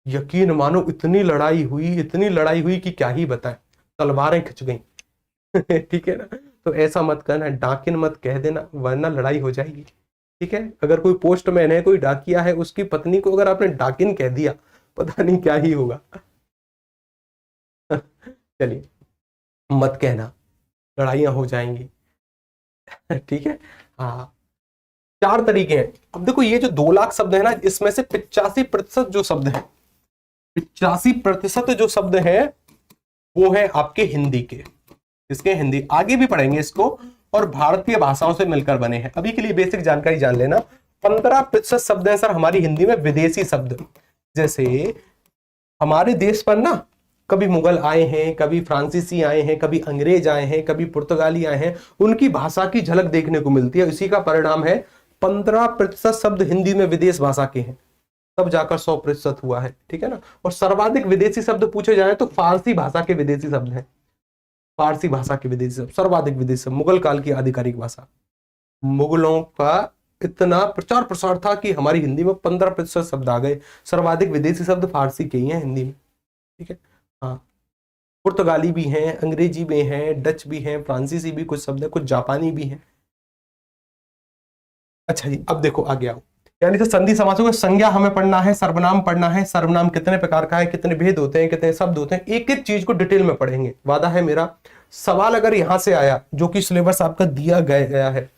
यकीन मानो इतनी लड़ाई हुई, इतनी लड़ाई हुई कि क्या ही बताएं, तलवारें खिंच गई। ठीक है ना? तो ऐसा मत करना, डाकिन मत कह देना वरना लड़ाई हो जाएगी। ठीक है? अगर कोई पोस्टमैन है, कोई डाकिया है, उसकी पत्नी को अगर आपने डाकिन कह दिया, पता नहीं क्या ही होगा। चलिए मत कहना, लड़ाइयां हो जाएंगी। ठीक है? हाँ 4 तरीके हैं। अब देखो ये जो 2 लाख शब्द है ना, इसमें से 85% जो शब्द है, 85% जो शब्द है वो है आपके हिंदी के। इसके हिंदी आगे भी पढ़ेंगे इसको, और भारतीय भाषाओं से मिलकर बने हैं। अभी के लिए बेसिक जानकारी जान लेना। 15% शब्द है सर हमारी हिंदी में विदेशी शब्द। जैसे हमारे देश पर ना कभी मुगल आए हैं, कभी फ्रांसीसी आए हैं, कभी अंग्रेज आए हैं, कभी पुर्तगाली आए हैं, उनकी भाषा की झलक देखने को मिलती है। इसी का परिणाम है 15% शब्द हिंदी में विदेश भाषा के हैं, तब जाकर 100% हुआ है। ठीक है ना? और सर्वाधिक विदेशी शब्द पूछे जाए तो फारसी भाषा के विदेशी शब्द हैं, फारसी भाषा के विदेशी शब्द सर्वाधिक विदेशी शब्द। मुगल काल की आधिकारिक भाषा, मुगलों का इतना प्रचार प्रसार था कि हमारी हिंदी में 15% शब्द आ गए। सर्वाधिक विदेशी शब्द फारसी के ही हैं हिंदी में। ठीक है? हाँ पुर्तगाली भी हैं, अंग्रेजी भी हैं, डच भी हैं, फ्रांसीसी भी कुछ शब्द है, कुछ जापानी भी हैं। अच्छा जी अब देखो आगे आओ, यानी तो संधि समासों का संज्ञा हमें पढ़ना है, सर्वनाम पढ़ना है। सर्वनाम कितने प्रकार का है, कितने भेद होते हैं, कितने शब्द होते हैं, एक एक चीज को डिटेल में पढ़ेंगे, वादा है मेरा। सवाल अगर यहां से आया जो कि सिलेबस आपका दिया गया है,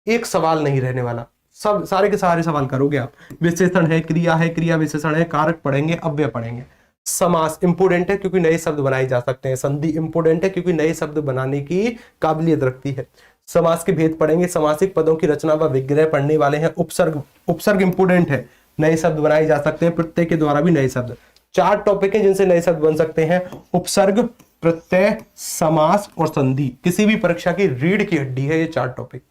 एक सवाल नहीं रहने वाला, सब सारे के सारे सवाल करोगे आप। विशेषण है, क्रिया है, क्रिया विशेषण है, कारक पढ़ेंगे, अव्यय पढ़ेंगे। समास इंपोर्टेंट है क्योंकि नए शब्द बनाए जा सकते हैं। संधि इंपोर्टेंट है क्योंकि नए शब्द बनाने की काबिलियत रखती है। समास के भेद पढ़ेंगे, समासिक पदों की रचना व विग्रह पढ़ने वाले हैं। उपसर्ग इंपोर्टेंट है, नए शब्द बनाए जा सकते हैं, प्रत्यय के द्वारा भी नए शब्द। 4 टॉपिक हैं जिनसे नए शब्द बन सकते हैं, उपसर्ग, प्रत्यय, समास और संधि। किसी भी परीक्षा की रीढ़ की हड्डी है ये 4 टॉपिक।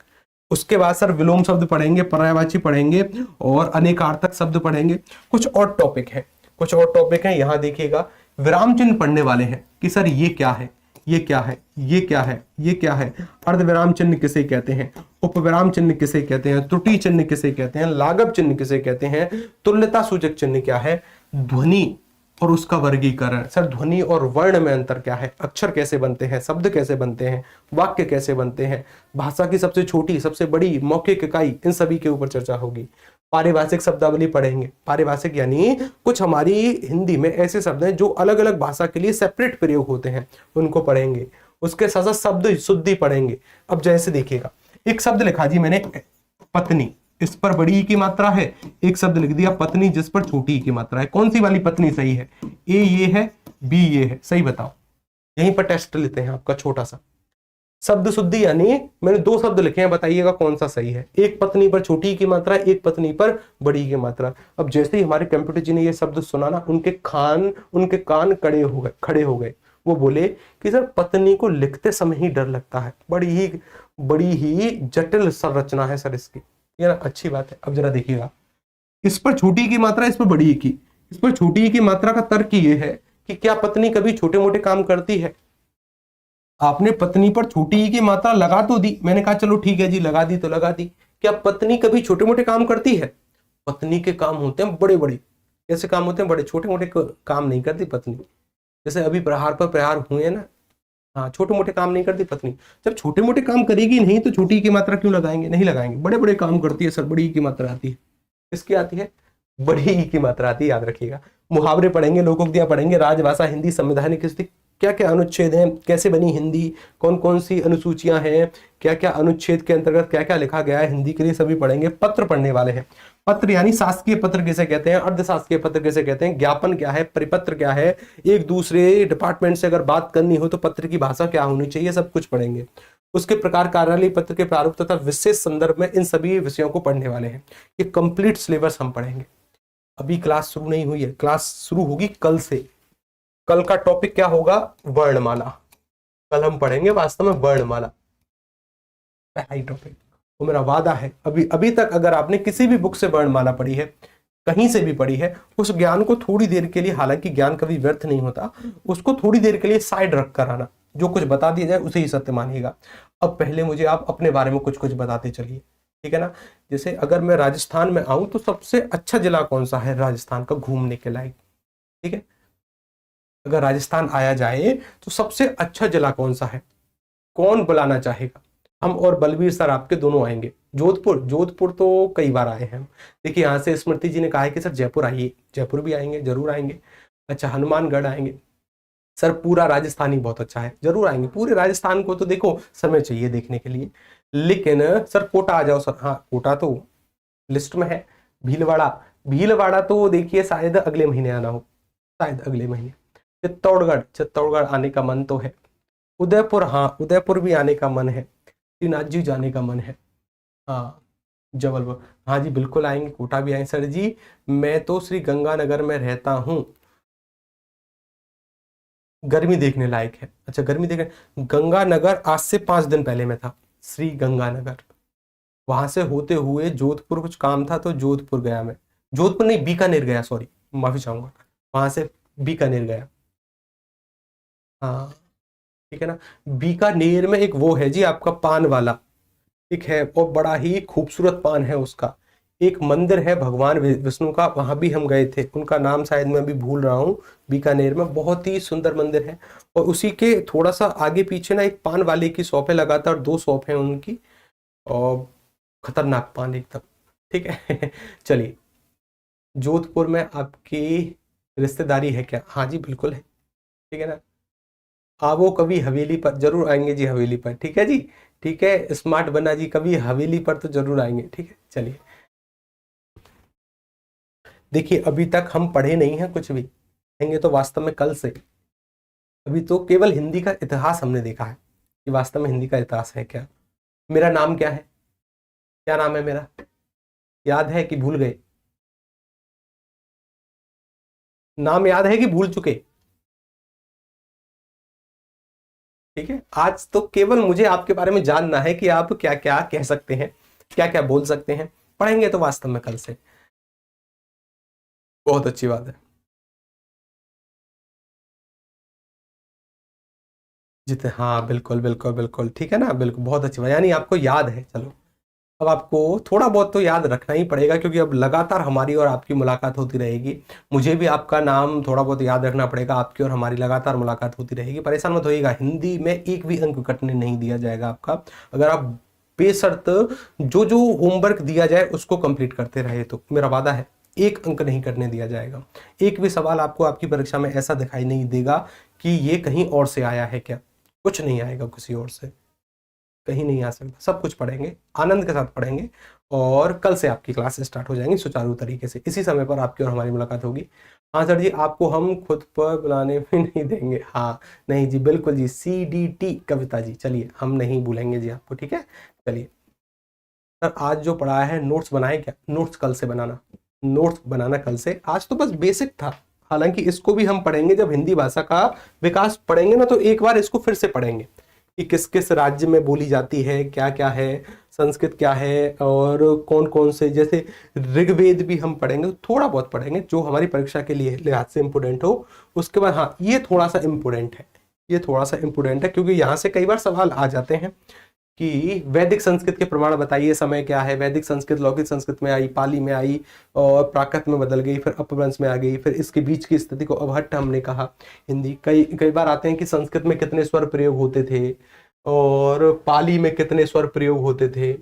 उसके बाद सर विलोम शब्द पढ़ेंगे, पर्यायवाची पढ़ेंगे और अनेकार्थक शब्द पढ़ेंगे। कुछ और टॉपिक है, कुछ और टॉपिक है, यहां देखिएगा विराम चिन्ह पढ़ने वाले हैं कि सर ये क्या है, ये क्या है, ये क्या है, ये क्या है। अर्धविराम चिन्ह किसे कहते हैं, उपविराम चिन्ह किसे कहते हैं, त्रुटि चिन्ह किसे कहते हैं, लाघव चिन्ह किसे कहते हैं, तुल्यता सूचक चिन्ह क्या है, ध्वनि और उसका वर्गीकरण। सर ध्वनि और वर्ण में अंतर क्या है, अक्षर कैसे बनते हैं, शब्द कैसे बनते हैं, वाक्य कैसे बनते हैं, भाषा की सबसे छोटी सबसे बड़ी मौखिक इकाई, इन सभी के ऊपर चर्चा होगी। पारिभाषिक शब्दावली पढ़ेंगे। पारिभाषिक यानी कुछ हमारी हिंदी में ऐसे शब्द हैं जो अलग अलग भाषा के लिए सेपरेट प्रयोग होते हैं, उनको पढ़ेंगे। उसके साथ साथ शब्द शुद्धि पढ़ेंगे। अब जैसे देखिएगा एक शब्द लिखा जी मैंने पत्नी, इस पर बड़ी ई की मात्रा है, एक शब्द लिख दिया पत्नी जिस पर छोटी ई की मात्रा है। कौन सी वाली पत्नी सही है, ए ये है, बी ये है, सही बताओ। यहीं पर टेस्ट लेते हैं आपका छोटा सा। शब्द शुद्धि यानी मैंने 2 शब्द लिखे हैं, बताइएगा कौन सा सही है। एक पत्नी पर छोटी की मात्रा, एक पत्नी पर बड़ी की मात्रा। अब जैसे ही हमारे कंप्यूटर जी ने ये शब्द सुना ना, उनके कान खड़े हो गए। वो बोले कि सर पत्नी को लिखते समय ही डर लगता है, बड़ी ही जटिल संरचना है सर इसकी। ठीक है ना, अच्छी बात है। अब जरा देखिएगा, इस पर छोटी की मात्रा, इस पर बड़ी की, इस पर छोटी की मात्रा का तर्क ये है कि क्या पत्नी कभी छोटे मोटे काम करती है? आपने पत्नी पर छोटी की मात्रा लगा तो दी, मैंने कहा चलो ठीक है जी लगा दी तो लगा दी। क्या पत्नी कभी छोटे मोटे काम करती है? पत्नी के काम होते हैं बड़े बड़े। कैसे काम होते हैं? बड़े। छोटे मोटे काम नहीं करती पत्नी। जैसे अभी प्रहार पर प्रहार हुए ना, हाँ, छोटे मोटे काम नहीं करती पत्नी। जब छोटे मोटे काम करेगी नहीं तो छोटी की मात्रा क्यों लगाएंगे? नहीं लगाएंगे। बड़े बड़े काम करती है सर, बड़ी की मात्रा आती है। किसकी आती है? बड़ी ई की मात्रा आती है, याद रखिएगा। मुहावरे पढ़ेंगे, लोकोक्तियां पढ़ेंगे, राजभाषा हिंदी, संवैधानिक स्थिति, क्या क्या अनुच्छेद हैं, कैसे बनी हिंदी, कौन कौन सी अनुसूचियां हैं, क्या क्या अनुच्छेद के अंतर्गत क्या क्या लिखा गया है हिंदी के लिए, सभी पढ़ेंगे। पत्र पढ़ने वाले हैं। पत्र यानी शासकीय पत्र किसे कहते हैं, अर्धशासकीय पत्र किसे कहते हैं, ज्ञापन क्या है, परिपत्र क्या है, एक दूसरे डिपार्टमेंट से अगर बात करनी हो तो पत्र की भाषा क्या होनी चाहिए, सब कुछ पढ़ेंगे। उसके प्रकार, कार्यालय पत्र के प्रारूप तथा विशेष संदर्भ में, इन सभी विषयों को पढ़ने वाले हैं। ये कंप्लीट सिलेबस हम पढ़ेंगे। अभी क्लास शुरू नहीं हुई है, क्लास शुरू होगी कल से। कल का टॉपिक क्या होगा? वर्णमाला। कल हम पढ़ेंगे वास्तव में वर्णमाला, पहला ही टॉपिक। वो मेरा वादा है। अभी तक अगर आपने किसी भी बुक से वर्णमाला पढ़ी है, कहीं से भी पढ़ी है, उस ज्ञान को थोड़ी देर के लिए, हालांकि ज्ञान कभी व्यर्थ नहीं होता, उसको थोड़ी देर के लिए साइड रख कर आना। जो कुछ बता दिया जाए उसे ही सत्य मानिएगा। अब पहले मुझे आप अपने बारे में कुछ कुछ बताते चलिए, ठीक है ना। जैसे अगर मैं राजस्थान में आऊं तो सबसे अच्छा जिला कौन सा है राजस्थान का घूमने के लायक? ठीक है, अगर राजस्थान आया जाए तो सबसे अच्छा जिला कौन सा है? कौन बुलाना चाहेगा? हम और बलबीर सर आपके दोनों आएंगे। जोधपुर, जोधपुर तो कई बार आए हैं हम। देखिए यहाँ से स्मृति जी ने कहा है कि सर जयपुर आइए, जयपुर भी आएंगे, जरूर आएंगे। अच्छा, हनुमानगढ़ आएंगे। सर पूरा राजस्थान ही बहुत अच्छा है, जरूर आएंगे। पूरे राजस्थान को तो देखो समय चाहिए देखने के लिए, लेकिन सर कोटा आ जाओ सर। हाँ, कोटा तो लिस्ट में है। भीलवाड़ा, भीलवाड़ा तो देखिए शायद अगले महीने आना हो, शायद अगले महीने। चित्तौड़गढ़, चित्तौड़गढ़ आने का मन तो है। उदयपुर, हाँ उदयपुर भी आने का मन है। श्रीनाथ जी जाने का मन है। हाँ, जबलपुर, हाँ जी बिल्कुल आएंगे। कोटा भी आएंगे सर जी। मैं तो श्री गंगानगर में रहता हूँ, गर्मी देखने लायक है। अच्छा, गर्मी देखने, गंगानगर आज से 5 दिन पहले मैं था, श्री गंगानगर। वहां से होते हुए जोधपुर कुछ काम था तो जोधपुर गया मैं। जोधपुर नहीं, बीकानेर गया, सॉरी माफी चाहूंगा। वहां से बीकानेर गया। हाँ, ठीक है ना। बीकानेर में एक वो है जी आपका पान वाला, ठीक है, और बड़ा ही खूबसूरत पान है उसका। एक मंदिर है भगवान विष्णु का, वहां भी हम गए थे, उनका नाम शायद मैं अभी भूल रहा हूँ। बीकानेर में बहुत ही सुंदर मंदिर है। और उसी के थोड़ा सा आगे पीछे ना एक पान वाले की शॉप है, लगातार 2 शॉप है उनकी, और खतरनाक पान एकदम, ठीक है। चलिए, जोधपुर में आपकी रिश्तेदारी है क्या? हाँ जी बिल्कुल है, ठीक है ना। आवो कभी हवेली पर, जरूर आएंगे जी हवेली पर, ठीक है जी। ठीक है, स्मार्ट बना जी, कभी हवेली पर तो जरूर आएंगे, ठीक है। चलिए, देखिए अभी तक हम पढ़े नहीं हैं कुछ भी, पढ़ेंगे तो वास्तव में कल से। अभी तो केवल हिंदी का इतिहास हमने देखा है कि वास्तव में हिंदी का इतिहास है क्या। मेरा नाम क्या है? क्या नाम है मेरा? याद है कि भूल गए? नाम याद है कि भूल चुके? ठीक है, आज तो केवल मुझे आपके बारे में जानना है कि आप क्या क्या कह सकते हैं, क्या क्या बोल सकते हैं। पढ़ेंगे तो वास्तव में कल से। बहुत अच्छी बात है। जितने, हाँ बिल्कुल बिल्कुल बिल्कुल, ठीक है ना, बिल्कुल बहुत अच्छी बात, यानी आपको याद है। चलो, अब आपको थोड़ा बहुत तो याद रखना ही पड़ेगा, क्योंकि अब लगातार हमारी और आपकी मुलाकात होती रहेगी। मुझे भी आपका नाम थोड़ा बहुत याद रखना पड़ेगा, आपकी और हमारी लगातार मुलाकात होती रहेगी। परेशान मत होइएगा, हिंदी में एक भी अंक कटने नहीं दिया जाएगा आपका, अगर आप बेशर्त जो जो होमवर्क दिया जाए उसको कंप्लीट करते रहे तो। मेरा वादा है, एक अंक नहीं कटने दिया जाएगा। एक भी सवाल आपको आपकी परीक्षा में ऐसा दिखाई नहीं देगा कि ये कहीं और से आया है क्या, कुछ नहीं आएगा किसी और से, कहीं नहीं आ सकता। सब कुछ पढ़ेंगे, आनंद के साथ पढ़ेंगे, और कल से आपकी क्लास स्टार्ट हो जाएंगी सुचारू तरीके से। इसी समय पर आपकी और हमारी मुलाकात होगी। हाँ सर जी, आपको हम खुद पर बुलाने भी नहीं देंगे। हाँ नहीं जी, बिल्कुल जी, CDT कविता जी, चलिए हम नहीं भूलेंगे जी आपको, ठीक है। चलिए सर, आज जो पढ़ाया है नोट्स बनाए क्या? नोट्स कल से बनाना, नोट्स बनाना कल से। आज तो बस बेसिक था, हालांकि इसको भी हम पढ़ेंगे जब हिंदी भाषा का विकास पढ़ेंगे ना, तो एक बार इसको फिर से पढ़ेंगे कि किस किस राज्य में बोली जाती है, क्या क्या है, संस्कृत क्या है और कौन कौन से, जैसे ऋग्वेद भी हम पढ़ेंगे, थोड़ा बहुत पढ़ेंगे जो हमारी परीक्षा के लिए लिहाज से इम्पोर्टेंट हो। उसके बाद हाँ, ये थोड़ा सा इम्पोर्टेंट है, ये थोड़ा सा इम्पोर्टेंट है क्योंकि यहाँ से कई बार सवाल आ जाते हैं कि वैदिक संस्कृत के प्रमाण बताइए, समय क्या है। वैदिक संस्कृत लौकिक संस्कृत में आई, पाली में आई और प्राकृत में बदल गई, फिर अपभ्रंश में आ गई, फिर इसके बीच की स्थिति को अवहट्ठ हमने कहा। हिंदी कई कई बार आते हैं कि संस्कृत में कितने स्वर प्रयोग होते थे और पाली में कितने स्वर प्रयोग होते थे,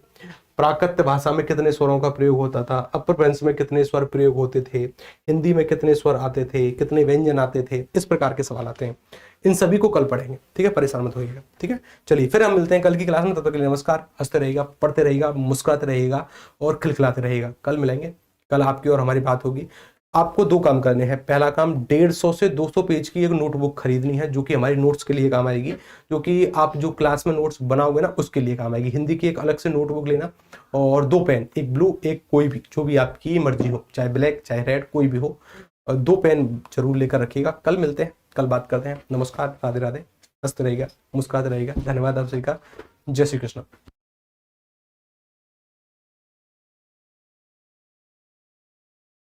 प्राकृत भाषा में कितने स्वरों का प्रयोग होता था, अपभ्रंश में कितने स्वर प्रयोग होते थे, हिंदी में कितने स्वर आते थे, कितने व्यंजन आते थे, इस प्रकार के सवाल आते हैं। इन सभी को कल पढ़ेंगे, ठीक है, परेशान मत होइएगा, ठीक है। चलिए फिर हम मिलते हैं कल की क्लास में, तब तक के लिए नमस्कार। हंसते रहिएगा, पढ़ते रहिएगा, मुस्कुराते रहिएगा और खिलखिलाते रहिएगा। कल मिलेंगे, कल आपकी और हमारी बात होगी। आपको दो काम करने हैं। पहला काम 150 से 200 पेज की एक नोटबुक खरीदनी है जो कि हमारी नोट्स के लिए काम आएगी, जो कि आप जो क्लास में नोट्स बनाओगे ना उसके लिए काम आएगी। हिंदी की एक अलग से नोटबुक लेना और 2 पेन, एक ब्लू एक कोई भी, जो भी आपकी मर्जी हो, चाहे ब्लैक चाहे रेड कोई भी हो, और 2 पेन जरूर लेकर रखिएगा। कल मिलते हैं, कल बात करते हैं। नमस्कार, राधे राधे, हंसते रहिएगा, मुस्कुराते रहिएगा। धन्यवाद आप सभी का। जय श्री कृष्ण।